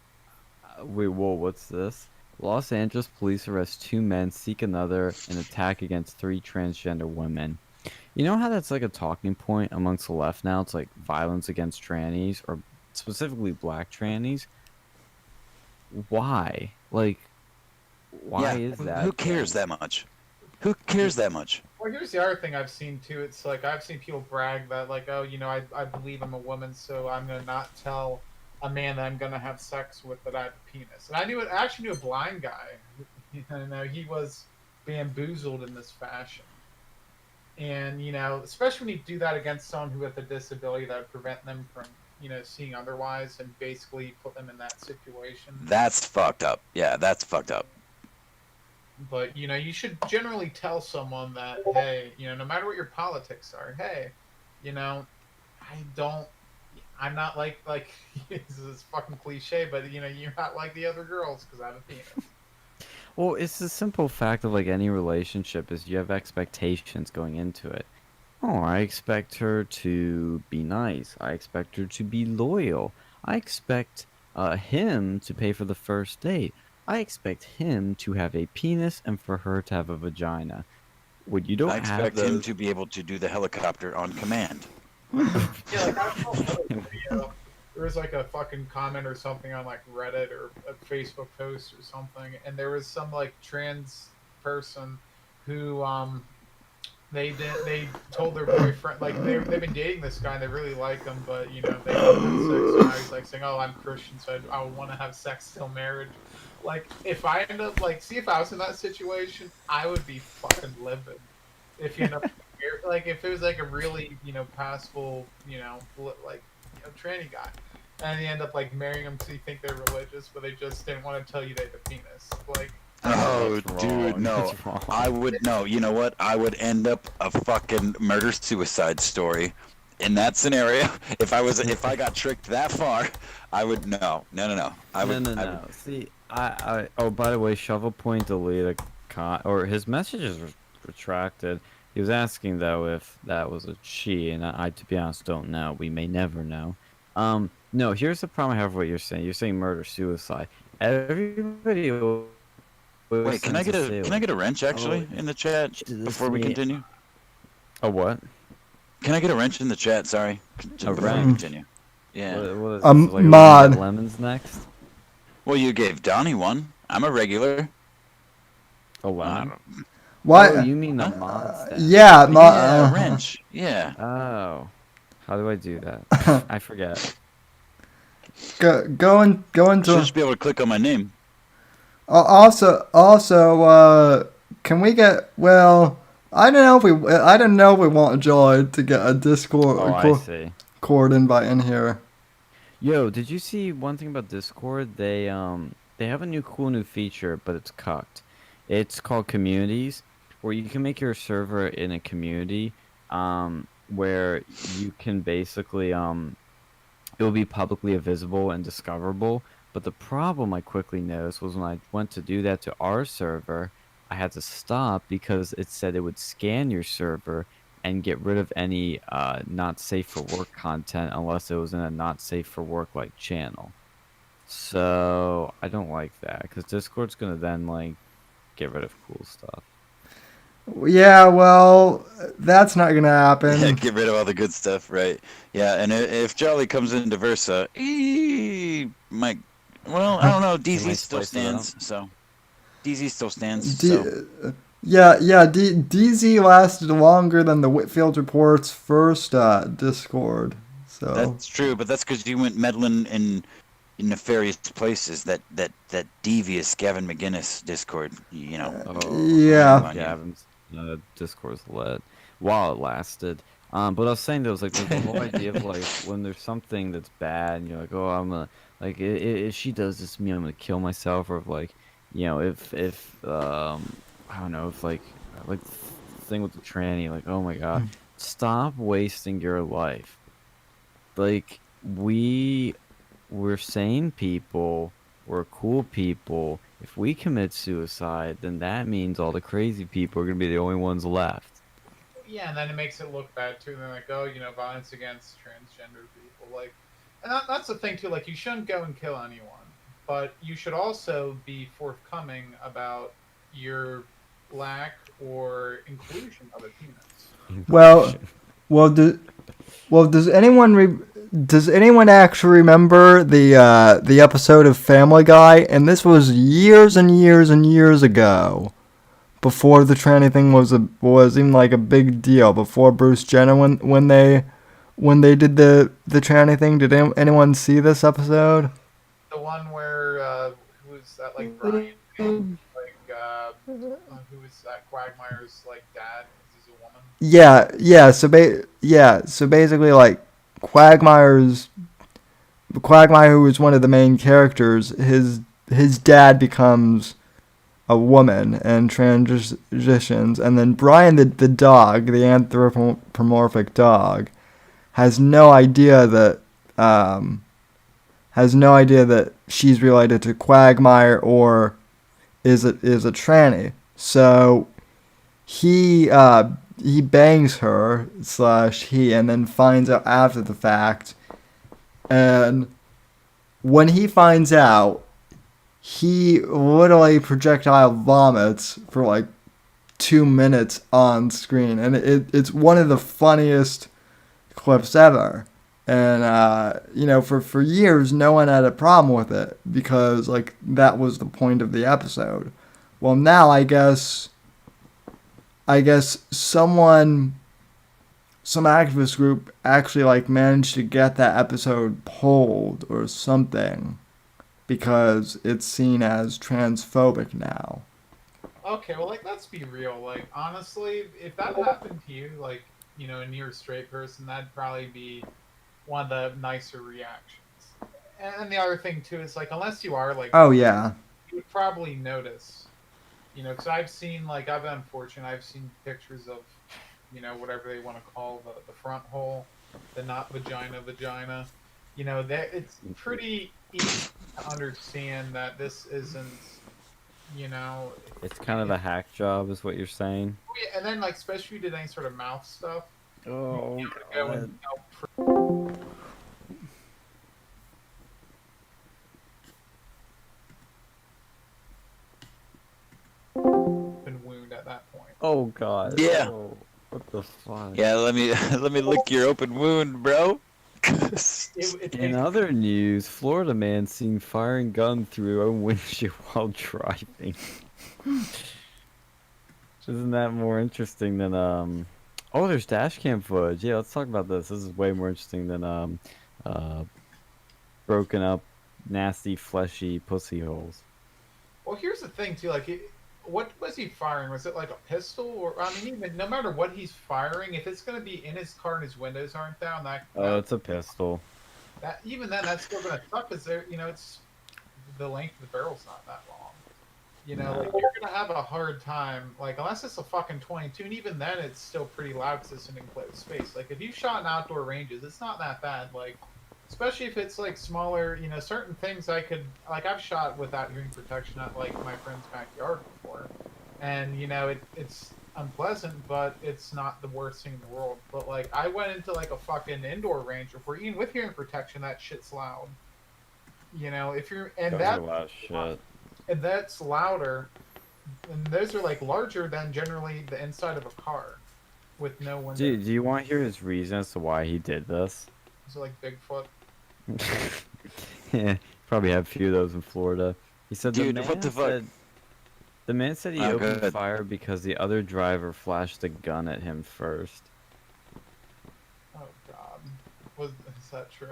wait, whoa, what's this? Los Angeles police arrest 2 men, seek another, and attack against 3 transgender women. You know how that's like a talking point amongst the left now? It's like violence against trannies, or specifically black trannies. Why? Like, why is that? Who cares that much? Who cares that much? Well, here's the other thing I've seen too. It's like I've seen people brag that, like, oh, I believe I'm a woman, so I'm gonna not tell a man that I'm gonna have sex with that I have a penis. And I actually knew a blind guy. He was bamboozled in this fashion. And especially when you do that against someone who has a disability that would prevent them from seeing otherwise, and basically put them in that situation. That's fucked up. Yeah, that's fucked up. But you should generally tell someone that, hey, no matter what your politics are, hey, I'm not like this is fucking cliche, but you're not like the other girls because I have a penis. Well, it's the simple fact of like any relationship is you have expectations going into it. Oh, I expect her to be nice. I expect her to be loyal. I expect him to pay for the first date. I expect him to have a penis and for her to have a vagina. What you don't I have expect him to be able to do the helicopter on command. Yeah, like I saw another video. There was like a fucking comment or something on like Reddit or a Facebook post or something, and there was some like trans person who they told their boyfriend, like they've been dating this guy and they really like him, but they haven't had sex. And now he's like saying, "Oh, I'm Christian, so I want to have sex till marriage." Like, if I end up if I was in that situation, I would be fucking livid. If you end up like if it was like a really passable tranny guy, and they end up like marrying them because you think they're religious, but they just didn't want to tell you they have a penis. Like, oh, That's dude, wrong. no. That's wrong. I would no. You know what? I would end up a fucking murder-suicide story in that scenario. If I got tricked that far, I would no. I would. No. See, oh, by the way, Shovel Point deleted or his message is retracted. He was asking though if that was a she, and I to be honest don't know. We may never know. No. Here's the problem I have with what you're saying. You're saying murder suicide. Everybody. Wait, can I get a wrench actually in the chat before we continue? A what? Can I get a wrench in the chat? Sorry. Before we wrench? continue. Yeah. What is A this, like, mod. we get lemons next. Well, you gave Donnie one. I'm a regular. A lemon? What? Oh, you mean the mod stat. Yeah, Yeah, wrench. Yeah. Oh. How do I do that? I forget. Go Should into. just be able to click on my name. Also, can we get? Well, I don't know if we want Joy to get a Discord Oh, I see. cord invite in here. Yo, did you see one thing about Discord? They have a cool new feature, but it's cucked. It's called communities, where you can make your server in a community, where you can basically it will be publicly visible and discoverable. But the problem I quickly noticed was when I went to do that to our server, I had to stop because it said it would scan your server and get rid of any not safe for work content unless it was in a not safe for work like channel. So I don't like that because Discord's gonna then like get rid of cool stuff. Yeah, well, that's not gonna happen. Get rid of all the good stuff, right? Yeah, and if Jolly comes into Versa, he might. Well, I don't know. He DZ might still spice it up. stands, so DZ still stands. D- So yeah. DZ lasted longer than the Whitfield Report's first Discord. So that's true, but that's because you went meddling in nefarious places. That devious Gavin McGinnis Discord. You know, Oh, yeah. on you. Gavin's Discord's lit while it lasted. But I was saying there was like the whole idea of like when there's something that's bad and you're like, oh, I'm gonna like if she does this to me, I'm gonna kill myself, or if like, if I don't know, if like the thing with the tranny, like, oh my God, stop wasting your life. Like we're sane people, we're cool people. If we commit suicide, then that means all the crazy people are gonna be the only ones left. Yeah, and then it makes it look bad too. And they're like, oh, violence against transgender people. Like, and that's the thing too. Like, you shouldn't go and kill anyone, but you should also be forthcoming about your lack or inclusion of opinions. Well, well, does anyone does anyone actually remember the episode of Family Guy? And this was years and years and years ago, before the tranny thing was even like a big deal. Before Bruce Jenner, when they did the tranny thing. Did anyone see this episode? The one where who was that? Like Brian, like who was that? Quagmire's like dad? 'Cause he's a woman. Yeah. So basically, like Quagmire, who was one of the main characters, his dad becomes a woman and transitions, and then Brian, the dog, the anthropomorphic dog, has no idea that she's related to Quagmire or is a tranny. So he bangs her slash he, and then finds out after the fact. And when he finds out, he literally projectile vomits for like 2 minutes on screen, and it's one of the funniest clips ever. And for years, no one had a problem with it because like that was the point of the episode. Well, now I guess some activist group actually like managed to get that episode pulled or something because it's seen as transphobic now. Okay, well, like, let's be real. Like, honestly, if that happened to you, like, a near straight person, that'd probably be one of the nicer reactions. And the other thing too is like, unless you are like, Oh yeah. you would probably notice, because I've seen like, I've been unfortunate. I've seen pictures of, whatever they want to call the front hole, the not vagina. That it's pretty easy to understand that this isn't, you know, It's kind of a hack job, is what you're saying. yeah, and then like, especially if you did any sort of mouth stuff, Oh, you would go and open wound at that point. oh God. Yeah. Oh, what the fuck? Yeah, let me let me lick your open wound, bro. It In takes other news, Florida man seen firing gun through own windshield while driving. Isn't that more interesting than Oh, there's dash cam footage. Yeah, let's talk about this. This is way more interesting than uh broken up, nasty, fleshy pussy holes. Well, here's the thing too. Like, what was he firing? Was it like a pistol, or I mean, even no matter what he's firing, if it's going to be in his car and his windows aren't down, Oh, it's a pistol. that even then, that's still gonna suck because there, it's the length of the barrel's not that long. Like No. you're gonna have a hard time, like unless it's a fucking 22, and even then it's still pretty loud because it's an enclosed space. Like if you shot in outdoor ranges, it's not that bad. Like especially if it's like smaller, certain things I could like. I've shot without hearing protection at like my friend's backyard before, and it's unpleasant, but it's not the worst thing in the world. But like I went into like a fucking indoor range before, even with hearing protection, that shit's loud. If you're and Those are that loud shit. and that's louder, and those are like larger than generally the inside of a car with no window. Do you want to hear his reason as to why he did this? So like Bigfoot. Yeah, probably have a few of those in Florida. He said Dude, what the fuck? The man said he Oh, opened good. fire because the other driver flashed a gun at him first. Oh God, is that true?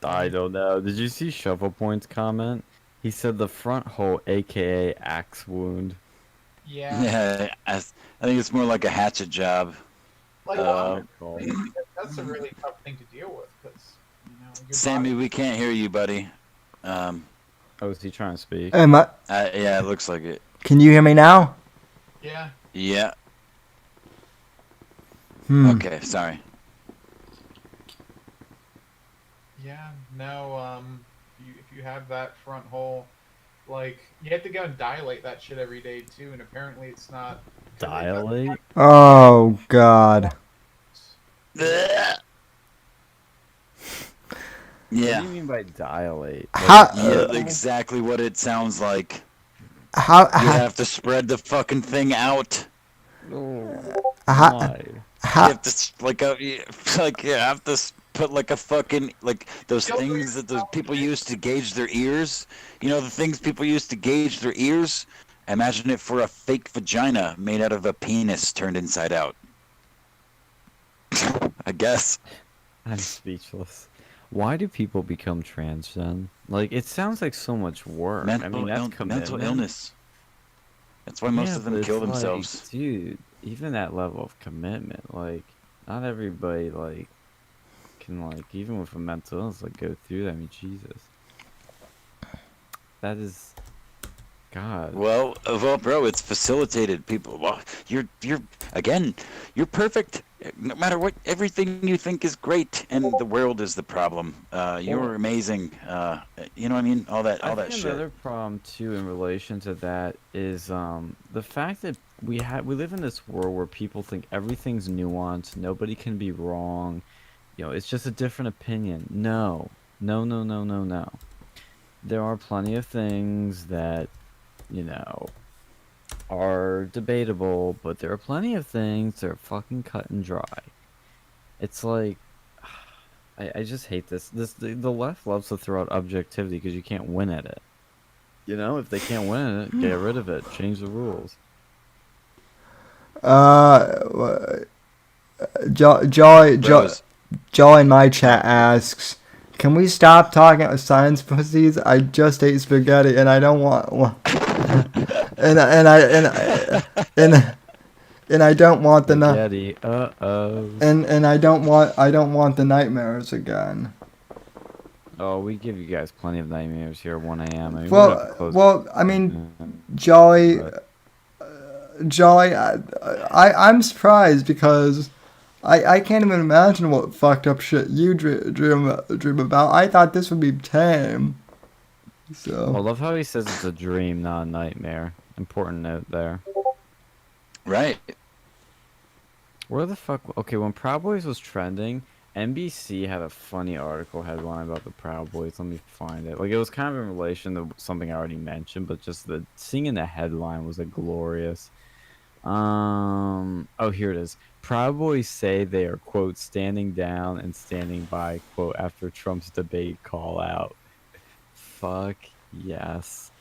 I don't know. Did you see Shovel Point's comment? He said the front hole, aka axe wound. Yeah. Yeah, I think it's more like a hatchet job. Like Uh, that's a really tough thing to deal with because your Sammy, body. we can't hear you, buddy. Oh, is he trying to speak? Am I, Yeah, it looks like it. can you hear me now? Yeah. Yeah. Okay, sorry. Yeah. No. If you have that front hole, like you have to go and dilate that shit every day too, and apparently it's not Dilate? Oh God. What do Yeah. you mean by dilate? How? Yeah, exactly what it sounds like. How? You have to spread the fucking thing out. How? Why? You How? have to you have to put like a fucking like those things that those people use to gauge their ears. The things people use to gauge their ears. Imagine it for a fake vagina made out of a penis turned inside out. I guess. I'm speechless. Why do people become trans then? Like, it sounds like so much work. I mean, that's commitment. Mental illness. That's why most Yeah, of them but kill it's like, themselves. dude, even that level of commitment, like, not everybody, like, can, like, even with a mental illness, like, go through that. I mean, Jesus. That is... God. Well, bro, it's facilitated. People, well, you're again, you're perfect. No matter what, everything you think is great, and the world is the problem. You're amazing. You know what I mean? All that I shit. think another problem too in relation to that is the fact that we live in this world where people think everything's nuanced, nobody can be wrong. It's just a different opinion. No. No, no, no, no, no. There are plenty of things that, are debatable, but there are plenty of things that are fucking cut and dry. It's like I just hate this. The left loves to throw out objectivity because you can't win at it. If they can't win at it, get rid of it. Change the rules. Joy in my chat asks, "Can we stop talking about science pussies? I just ate spaghetti and I don't want and I don't want the spaghetti. Uh-oh. And I don't want the nightmares again." Oh, we give you guys plenty of nightmares here at 1 a.m. I mean, Well, I mean, Jolly, I'm surprised because I can't even imagine what fucked up shit you dream about. I thought this would be tame. So. I love how he says it's a dream, not a nightmare. Important note there. Right. Where the fuck? Okay, when Proud Boys was trending, NBC had a funny article headline about the Proud Boys. Let me find it. Like, it was kind of in relation to something I already mentioned, but just seeing in the headline was glorious. Oh, here it is. Proud Boys say they are, quote, standing down and standing by, quote, after Trump's debate call out. Fuck yes.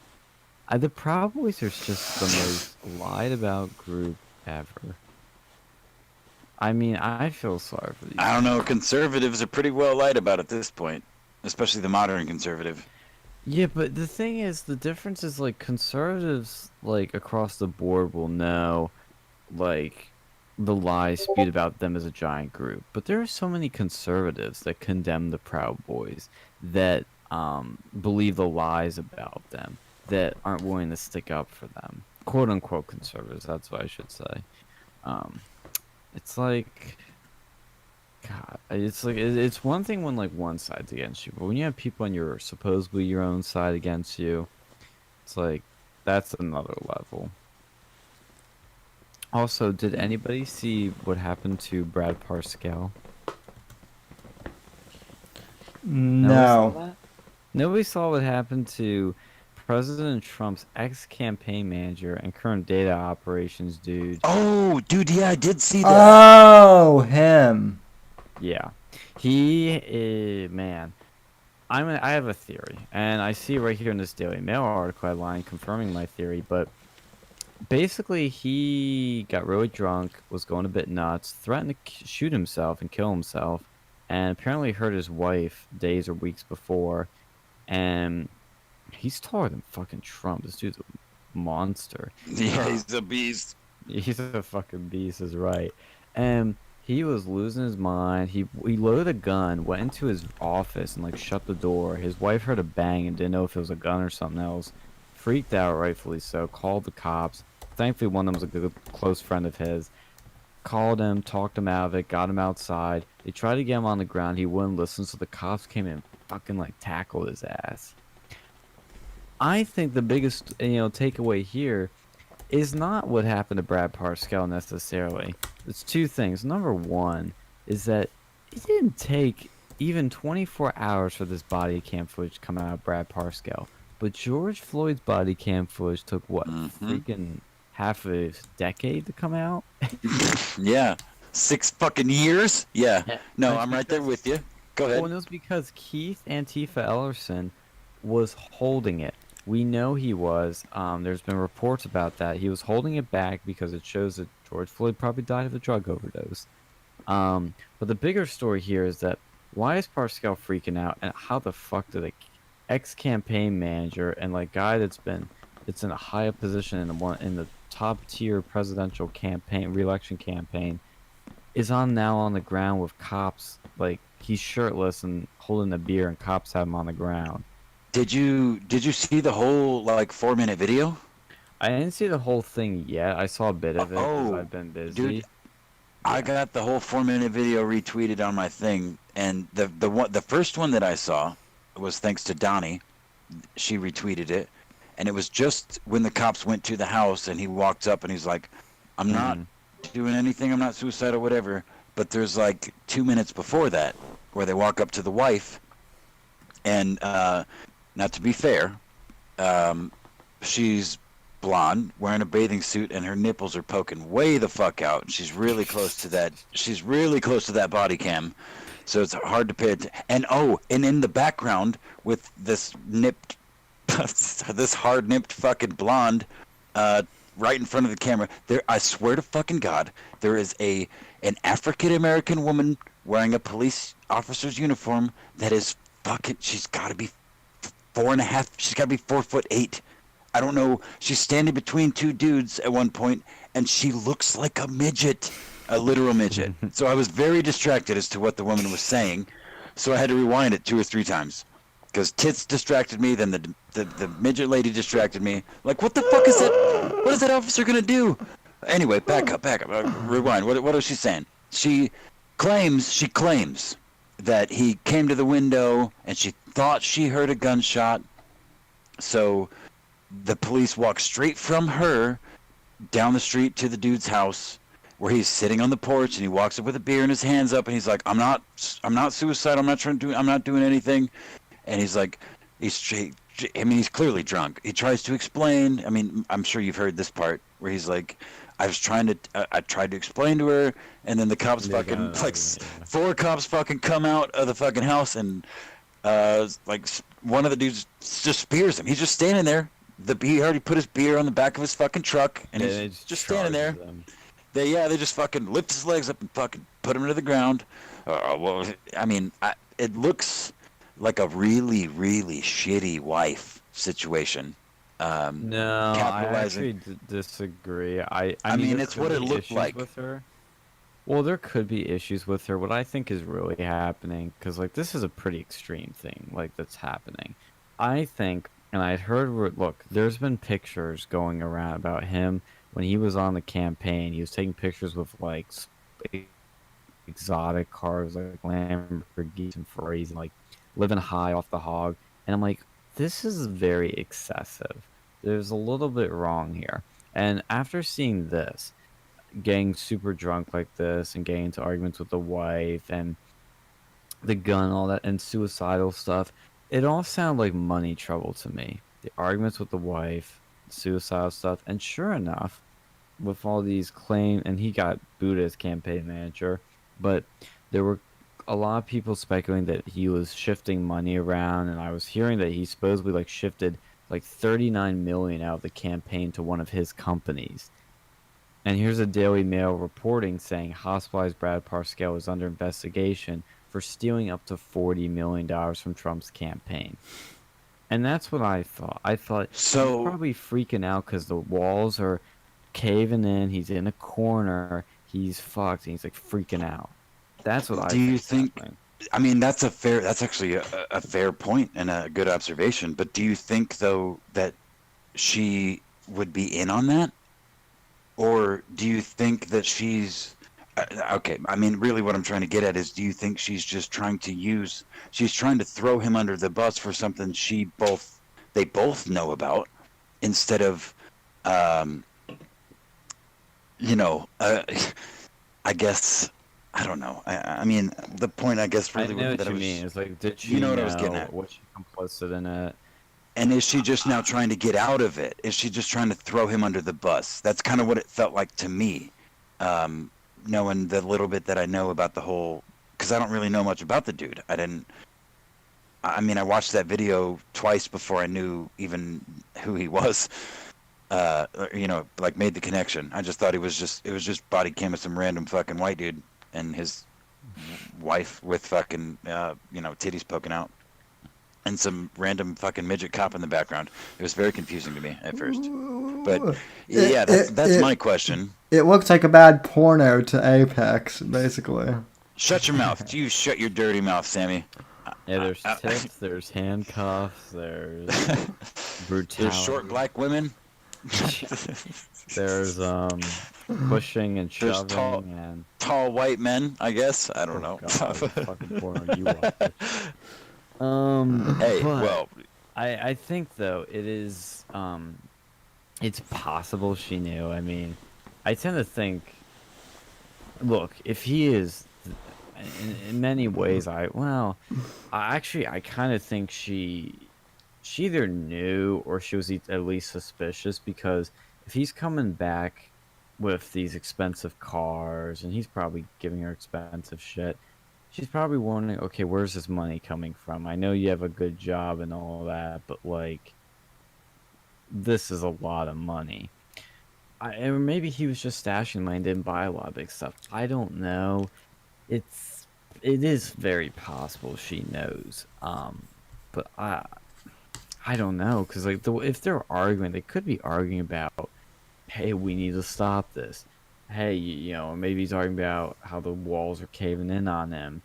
The Proud Boys are just the most lied about group ever. I mean, I feel sorry for these. I don't know. Conservatives are pretty well lied about at this point, especially the modern conservative. Yeah, but the thing is, the difference is, like, conservatives, like, across the board will know, like, the lies spewed about them as a giant group. But there are so many conservatives that condemn the Proud Boys, that believe the lies about them, that aren't willing to stick up for them. "Quote unquote" conservatives, that's what I should say. Um, it's like, God, it's one thing when like one side's against you, but when you have people on your supposedly your own side against you, it's like that's another level. Also, did anybody see what happened to Brad Parscale? Nobody saw No. that? Nobody saw what happened to President Trump's ex-campaign manager and current data operations dude. Oh, dude, yeah, I did see that. Oh, him. Yeah, he is, man. I have a theory, and I see it right here in this Daily Mail article headline confirming my theory. But basically, he got really drunk, was going a bit nuts, threatened to shoot himself and kill himself, and apparently hurt his wife days or weeks before. And he's taller than fucking Trump. This dude's a monster. Yeah, he's a beast. He's a fucking beast, is right. And he was losing his mind. He loaded a gun, went into his office and like shut the door. His wife heard a bang and didn't know if it was a gun or something else. Freaked out, rightfully so. Called the cops. Thankfully, one of them was a good close friend of his. Called him, talked him out of it, got him outside. They tried to get him on the ground. He wouldn't listen, so the cops came in and fucking like tackled his ass. I think the biggest takeaway here is not what happened to Brad Parscale necessarily. It's two things. Number one is that it didn't take even 24 hours for this body cam footage to come out of Brad Parscale. But George Floyd's body cam footage took what, freaking half a decade to come out? Yeah. 6 fucking years? Yeah. No, That's I'm right there with you. Go ahead. Well, and it was because Keith Antifa Ellerson was holding it. We know he was. There's been reports about that. He was holding it back because it shows that George Floyd probably died of a drug overdose. But the bigger story here is that why is Parscale freaking out, and how the fuck did a ex-campaign manager and like guy that's in a high position in the top tier presidential campaign, re-election campaign, is now on the ground with cops, like he's shirtless and holding a beer, and cops have him on the ground. Did you see the whole like 4-minute video? I didn't see the whole thing yet. I saw a bit of it because I've been busy. Dude, I got the whole 4-minute video retweeted on my thing, and the first one that I saw was thanks to Donnie. She retweeted it, and it was just when the cops went to the house, and he walked up and he's like, "I'm not doing anything. I'm not suicidal, whatever." But there's like 2 minutes before that where they walk up to the wife, and not to be fair, she's blonde, wearing a bathing suit, and her nipples are poking way the fuck out. She's really close to that. She's really close to that body cam, so it's hard to pay attention. And in the background with this nipped, this hard nipped fucking blonde, right in front of the camera. There, I swear to fucking God, there is an African American woman wearing a police officer's uniform that is fucking. She's got to be 4.5. She's got to be 4'8". I don't know. She's standing between two dudes at one point, and she looks like a midget, a literal midget. So I was very distracted as to what the woman was saying, so I had to rewind it 2 or 3 times, because tits distracted me, then the midget lady distracted me. Like, what the fuck is that? What is that officer gonna do? Anyway, back up. Rewind. What was she saying? She claims that he came to the window and she thought she heard a gunshot. So the police walk straight from her down the street to the dude's house, where he's sitting on the porch, and he walks up with a beer in his hands up, and he's like, I'm not suicidal. I'm not doing anything. And he's like, he's clearly drunk. He tries to explain. I mean, I'm sure you've heard this part where he's like, I tried to explain to her, and then the cops four cops fucking come out of the fucking house, and like one of the dudes just spears him. He's just standing there. He already put his beer on the back of his fucking truck, and he's just standing there. They just fucking lift his legs up and fucking put him to the ground. Well, I mean, it looks like a really, really shitty wife situation. No, I actually disagree. I mean, it's what it looked like. With her. Well, there could be issues with her. What I think is really happening, because like this is a pretty extreme thing, like that's happening. I think, and I'd heard, look, there's been pictures going around about him when he was on the campaign. He was taking pictures with like exotic cars, like Lamborghinis and Ferraris, and like living high off the hog. And I'm like, this is very excessive. There's a little bit wrong here. And after seeing this, getting super drunk like this and getting into arguments with the wife and the gun, all that, and suicidal stuff, it all sounded like money trouble to me. The arguments with the wife, suicidal stuff, and sure enough, with all these claims, and he got booed as campaign manager, but there were a lot of people speculating that he was shifting money around, and I was hearing that he supposedly like shifted like 39 million out of the campaign to one of his companies. And here's a Daily Mail reporting saying hospitalized Brad Parscale is under investigation for stealing up to $40 million from Trump's campaign. And that's what I thought. I thought he's probably freaking out because the walls are caving in. He's in a corner. He's fucked. And he's like freaking out. That's what I think. Do you think? Happening. I mean, that's actually a fair point and a good observation. But do you think though that she would be in on that? Or do you think that she's okay? I mean, really, what I'm trying to get at is, do you think she's just trying to throw him under the bus for something they both know about, instead of, I guess I don't know. I mean, the point I guess really I know what you mean. It's like, did she know what I was getting at? Was she complicit in it? And is she just now trying to get out of it? Is she just trying to throw him under the bus? That's kind of what it felt like to me, knowing the little bit that I know about the whole. Because I don't really know much about the dude. I mean, I watched that video twice before I knew even who he was. Like made the connection. I just thought it was just body cam of some random fucking white dude and his wife with fucking titties poking out. And some random fucking midget cop in the background. It was very confusing to me at first. But yeah, that's my question. It looks like a bad porno to Apex, basically. Shut your mouth. You shut your dirty mouth, Sammy. Yeah, there's tips, there's handcuffs, there's brutality. There's short black women. There's pushing and shoving and tall white men, I guess. I don't know. God, fucking porno you watch. Hey, well, I think though it is it's possible she knew. I mean, I tend to think, look, if he is in many ways, I kind of think she either knew or she was at least suspicious, because if he's coming back with these expensive cars and he's probably giving her expensive shit, she's probably wondering, okay, where's this money coming from? I know you have a good job and all that, but like, this is a lot of money. And maybe he was just stashing money and didn't buy a lot of big stuff. I don't know. It is very possible she knows. But I don't know, because like if they're arguing, they could be arguing about, hey, we need to stop this. Hey, maybe he's talking about how the walls are caving in on him.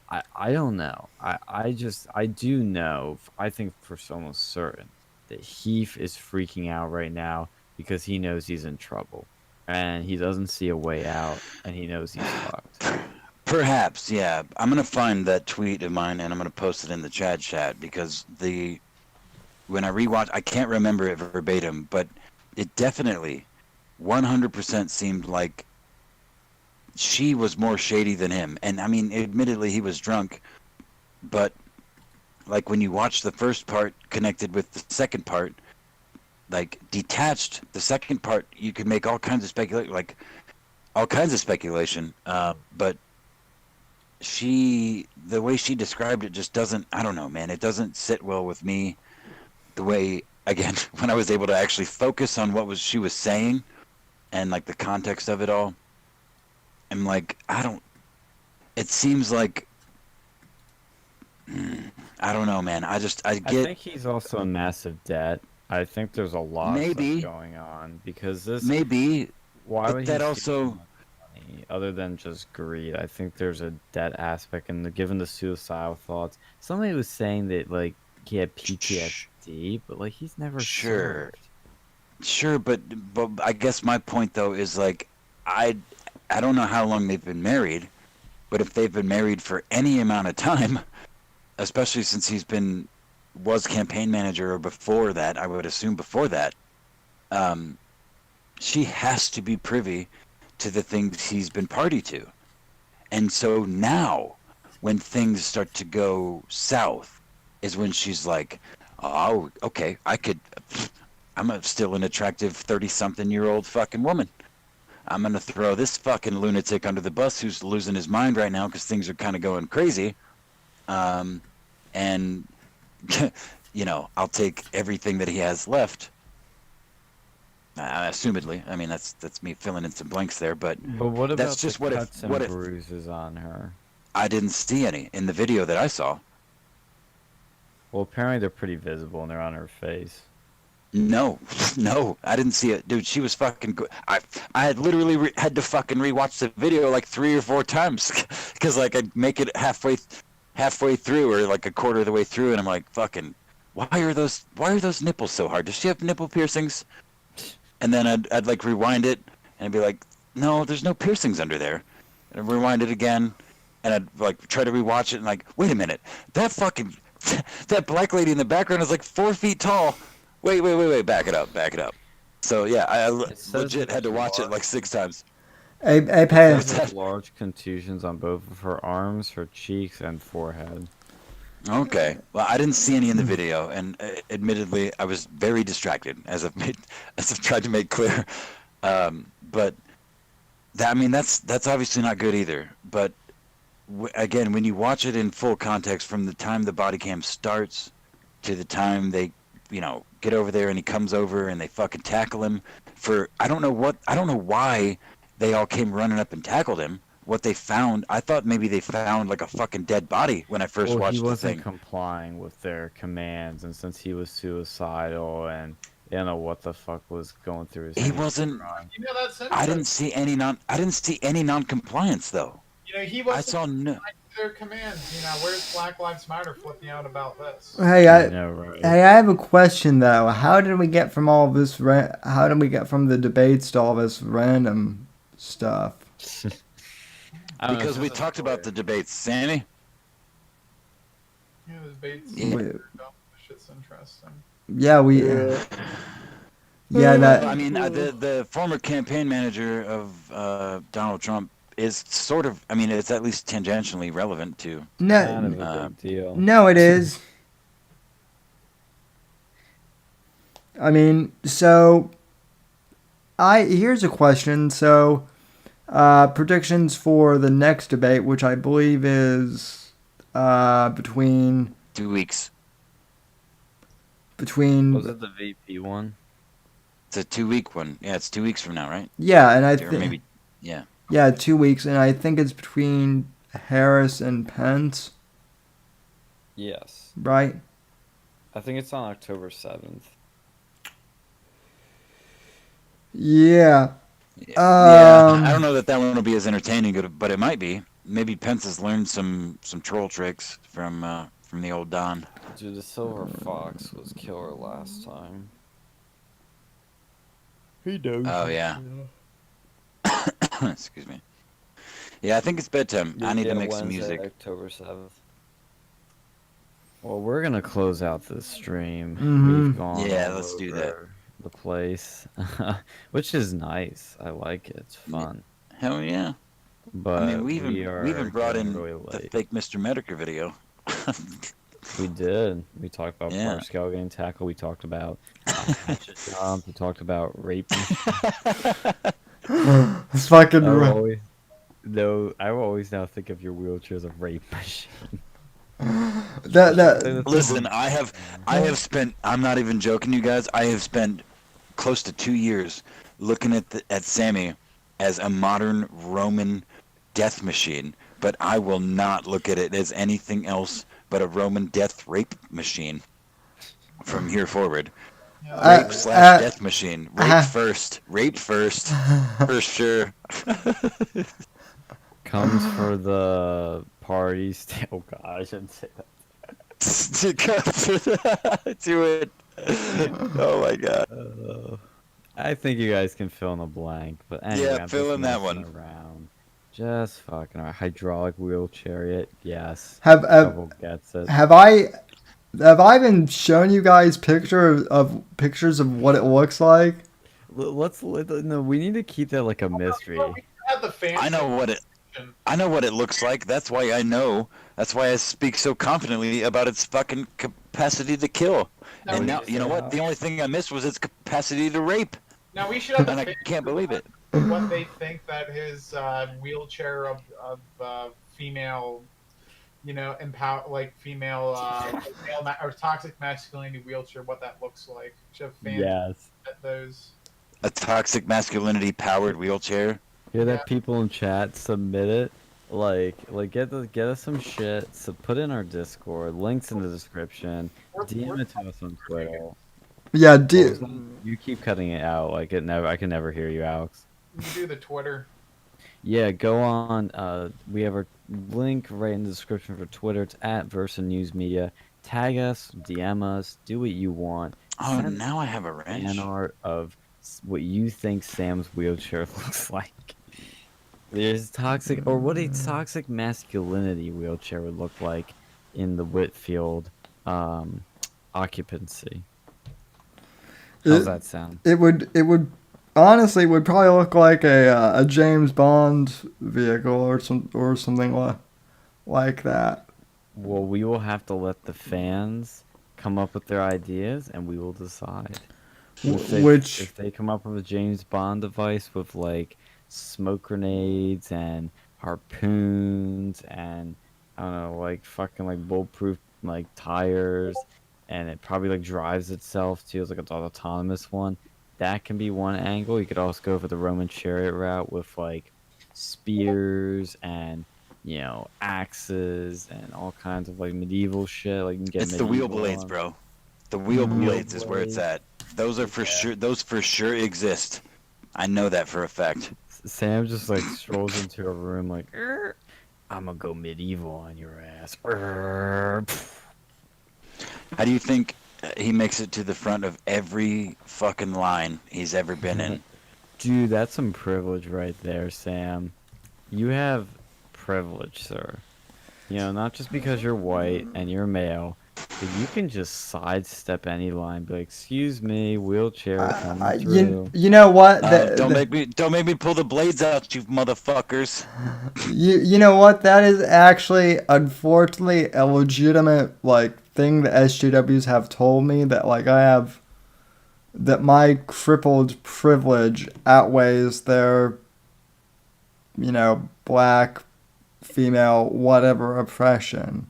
I don't know. I do know, I think for almost certain, that he is freaking out right now because he knows he's in trouble. And he doesn't see a way out, and he knows he's fucked. Perhaps, yeah. I'm going to find that tweet of mine, and I'm going to post it in the chat, because when I rewatch, I can't remember it verbatim, but it definitely 100% seemed like she was more shady than him. And I mean, admittedly, he was drunk, but like when you watch the first part connected with the second part, like detached, the second part, you could make all kinds of speculation, but the way she described it just doesn't, I don't know, man, it doesn't sit well with me. The way, again, when I was able to actually focus on what she was saying and like the context of it all, I'm like, it seems like, I don't know, man. I think he's also in massive debt. I think there's a lot of stuff going on, because this, maybe, why would that also, me, other than just greed. I think there's a debt aspect, and given the suicidal thoughts, somebody was saying that like he had PTSD, but like he's never Sure, served. sure, but I guess my point though is like I I don't know how long they've been married, but if they've been married for any amount of time, especially since was campaign manager or before that, I would assume before that, um, she has to be privy to the things he's been party to. And so now, when things start to go south, is when she's like, "Oh, okay, still an attractive 30-something-year-old fucking woman. I'm gonna throw this fucking lunatic under the bus who's losing his mind right now because things are kind of going crazy. Um, and I'll take everything that he has left. Assumedly, I mean that's me filling in some blanks there, but But what that's about the just what cuts and if bruises on her? I didn't see any in the video that I saw. Well, apparently they're pretty visible and they're on her face. No, no, I didn't see it, dude. She was fucking. I had literally had to fucking rewatch the video like 3 or 4 times because like I'd make it halfway through or like a quarter of the way through, and I'm like, fucking, why are those nipples so hard? Does she have nipple piercings? And then I'd like rewind it and I'd be like, no, there's no piercings under there. And I'd rewind it again, and I'd like try to rewatch it and like, wait a minute, that fucking that black lady in the background is like 4 feet tall. Wait, back it up. So yeah, I It says legit had to there's watch it large, like 6 times. Hey, it Pay. says there's large contusions on both of her arms, her cheeks, and forehead. Okay, well, I didn't see any in the video, and admittedly, I was very distracted as I've tried to make clear. But I mean, that's obviously not good either. But again, when you watch it in full context, from the time the body cam starts to the time they, get over there and he comes over and they fucking tackle him I don't know why they all came running up and tackled him. What they found, I thought maybe they found like a fucking dead body when I first Well, he watched the wasn't thing. complying with their commands, and since he was suicidal and they don't know what the fuck was going through his He head. wasn't. That's I interesting. didn't see any non-compliance though. He I wasn't saw no. their commands. Where's Black Lives Matter flipping out about this? Hey, I know, right? I have a question though. How did we get from all this? How did we get from the debates to all this random stuff? I don't know, Because we it's talked about the debates, Sammy. Those baits. Yeah. We- This shit's interesting. Yeah, we. Yeah, I that. mean, the former campaign manager of Donald Trump is sort of. I mean, it's at least tangentially relevant to. kind of No, a big deal. no, it is. I mean, so. Here's a question. So, predictions for the next debate, which I believe is between 2 weeks. Was it the VP one? It's a 2 week one. Yeah, it's 2 weeks from now, right? yeah, and I Or think maybe. Yeah. yeah, 2 weeks, and I think it's between Harris and Pence, Yes. right? I think it's on October 7th. Yeah. Yeah. I don't know that one will be as entertaining, but it might be. Maybe Pence has learned some troll tricks from the old Don. Dude, the Silver Fox was killer last time. He knows. Oh yeah. Excuse me. Yeah, I think it's bedtime. I need to make some Wednesday, music. October 7th. Well, we're gonna close out this stream. Mhm. We've gone Yeah, all let's do that. over the place, which is nice. I like it. It's fun. Hell yeah. But I mean, we even brought getting in really the late. fake Mr. Medicare video. We did. We talked about Yeah. Parscale getting tackled. We talked about hatchet jump. We talked about rape. It's fucking. I will always now think of your wheelchair as a rape machine. That Listen, I have spent. I'm not even joking, you guys. I have spent close to 2 years looking at Sammy as a modern Roman death machine, but I will not look at it as anything else but a Roman death rape machine from here forward. Yeah, Rape slash death machine. Rape first. Rape first. For sure. Comes for the parties. Oh god, I shouldn't say Do it. Oh my god. that. I think you guys can fill in the blank, but anyway, Yeah, I'm fill just in that messing one. around. Just fucking around. Hydraulic wheel chariot, yes. Have have, Shovel gets it. have I have I been showing you guys pictures of what it looks like? No, we need to keep that like a mystery. we had the fan I know what it fiction. I know what it looks like. That's why I know. That's why I speak so confidently about its fucking capacity to kill. Now, And we, now, you know what? The only thing I missed was its capacity to rape. now we should have the And I fan can't believe it. what they think that his wheelchair of female, empower like female or toxic masculinity wheelchair, what that looks like. Should have fans Yes. at those. A toxic masculinity powered wheelchair. Hear Yeah. that, people in chat? Submit it. Get us some shit. So put in our Discord. Links in the description. DM it to us on Twitter. Yeah, What was that? You keep cutting it out. Like it never. I can never hear you, Alex. You do the Twitter. Yeah, go on. We have our link right in the description for Twitter. It's at Versa News Media. Tag us, DM us, do what you want. Oh, Send now I have a wrench. fan art of what you think Sam's wheelchair looks like. There's toxic, or what a toxic masculinity wheelchair would look like in the Whitfield occupancy. How's that sound? It would honestly would probably look like a James Bond vehicle or something like that. Well, we will have to let the fans come up with their ideas, and we will decide. If they come up with a James Bond device with like smoke grenades and harpoons and I don't know, like fucking like bulletproof like tires, and it probably like drives itself too. It's like an autonomous one. That can be one angle. You could also go for the Roman chariot route with like spears and axes and all kinds of like medieval shit. Like you can get It's the wheel medieval blades, ones. bro. The wheel blades is where it's at. Those are for sure. Those for sure exist. I know that for a fact. Sam just like strolls into a room like, I'm gonna go medieval on your ass. How do you think he makes it to the front of every fucking line he's ever been in? Dude, that's some privilege right there, Sam. You have privilege, sir. Not just because you're white and you're male, but you can just sidestep any line. Be like, excuse me, wheelchair coming through. You know what? Don't make me pull the blades out, you motherfuckers. You know what? That is actually, unfortunately, a legitimate like thing the SJWs have told me that like that my crippled privilege outweighs their, black, female, whatever oppression.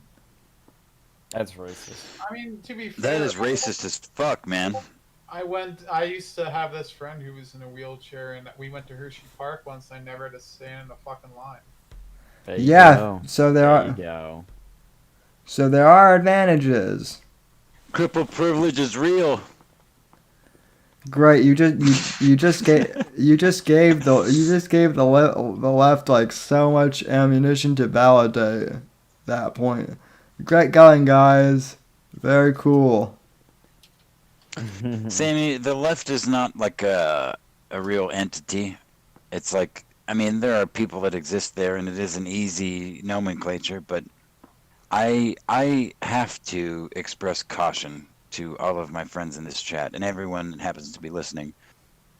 That's racist. I mean, to be fair, That is racist as fuck, man. I used to have this friend who was in a wheelchair, and we went to Hershey Park once. And I never had to stand in a fucking line. There you Yeah, go. so There you go. so there are advantages. Crippled privilege is real. Great, you just gave the left like so much ammunition to validate that point. Great going, guys. Very cool. Sammy, the left is not like a real entity. It's like, I mean, there are people that exist there, and it is an easy nomenclature, but I have to express caution to all of my friends in this chat and everyone that happens to be listening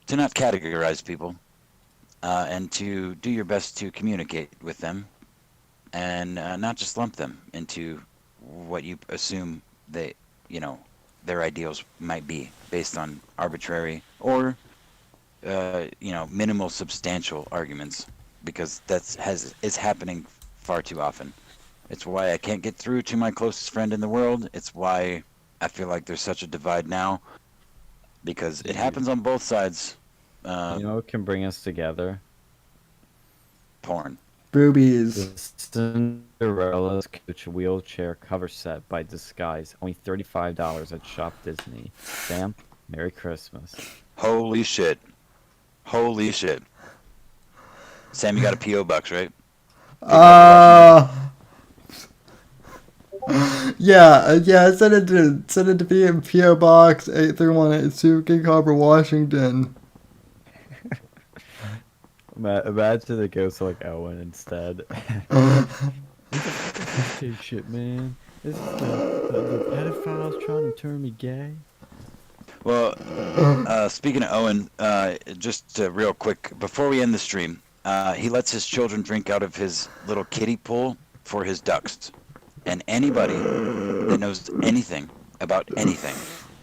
to not categorize people and to do your best to communicate with them and not just lump them into what you assume their ideals might be based on arbitrary or minimal substantial arguments, because is happening far too often. It's why I can't get through to my closest friend in the world. It's why I feel like there's such a divide now, because it happens on both sides. What can bring us together? Porn. Boobies. The Cinderella's Coach wheelchair cover set by Disguise, only $35 at Shop Disney. Sam, Merry Christmas. Holy shit. Holy shit. Sam, you got a P.O. box, right? Yeah. Send it to PO Box 83182, Gig Harbor, Washington. Imagine it goes to like Owen instead. This shit, man. This is the pedophiles trying to turn me gay. Well, speaking of Owen, just real quick, before we end the stream, he lets his children drink out of his little kiddie pool for his ducks. And anybody that knows anything about anything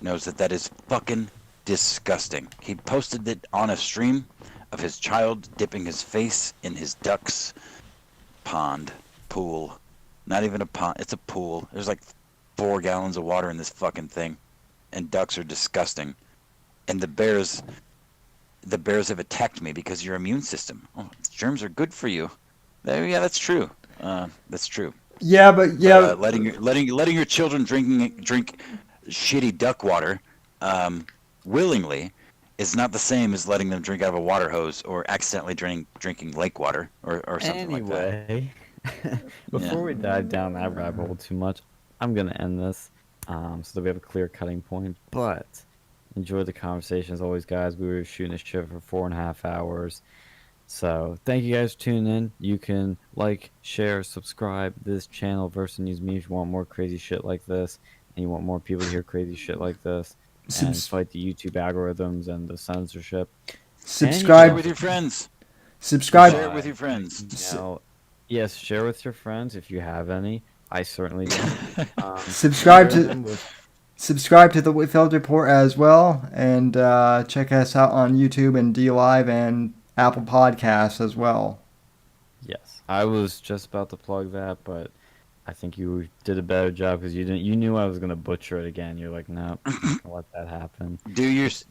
knows that that is fucking disgusting. He posted it on a stream of his child dipping his face in his duck's pool. Not even a pond, it's a pool. There's like 4 gallons of water in this fucking thing. And ducks are disgusting. And the bears have attacked me because your immune system. Oh, germs are good for you. Yeah, that's true. That's true. Yeah, but letting your children drink shitty duck water willingly is not the same as letting them drink out of a water hose or accidentally drinking lake water or something like that. Anyway, before we dive down that rabbit hole too much, I'm gonna end this so that we have a clear cutting point. But enjoy the conversation as always, guys. We were shooting this shit for 4.5 hours. So thank you guys for tuning in. You can like, share, subscribe this channel versus News Me if you want more crazy shit like this, and you want more people to hear crazy shit like this, and fight the YouTube algorithms and the censorship. Subscribe Share with your friends. Subscribe. Share it with your friends. Yes, share with your friends if you have any. I certainly do. Subscribe to the Whitfield Report as well, and check us out on YouTube and DLive and Apple Podcasts as well. Yes, I was just about to plug that, but I think you did a better job because you knew I was gonna butcher it again. You're like, no, I'll let that happen. Do yourselves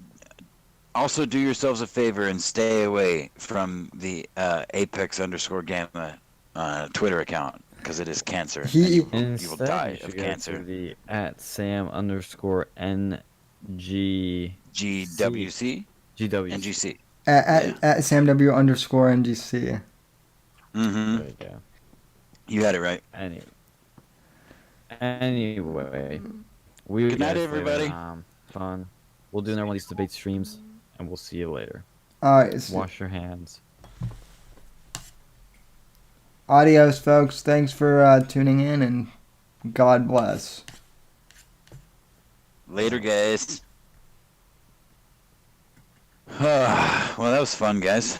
a favor and stay away from the Apex_Gamma Twitter account because it is cancer. You will die of cancer. The @Sam_NG GWC NGC. At SamW_NGC. Mm-hmm. There you go. You had it right. Anyway, good night, everybody. Fun. We'll do another one of these debate streams, and we'll see you later. All right. Wash your hands. Adios, folks. Thanks for tuning in, and God bless. Later, guys. Well, that was fun, guys.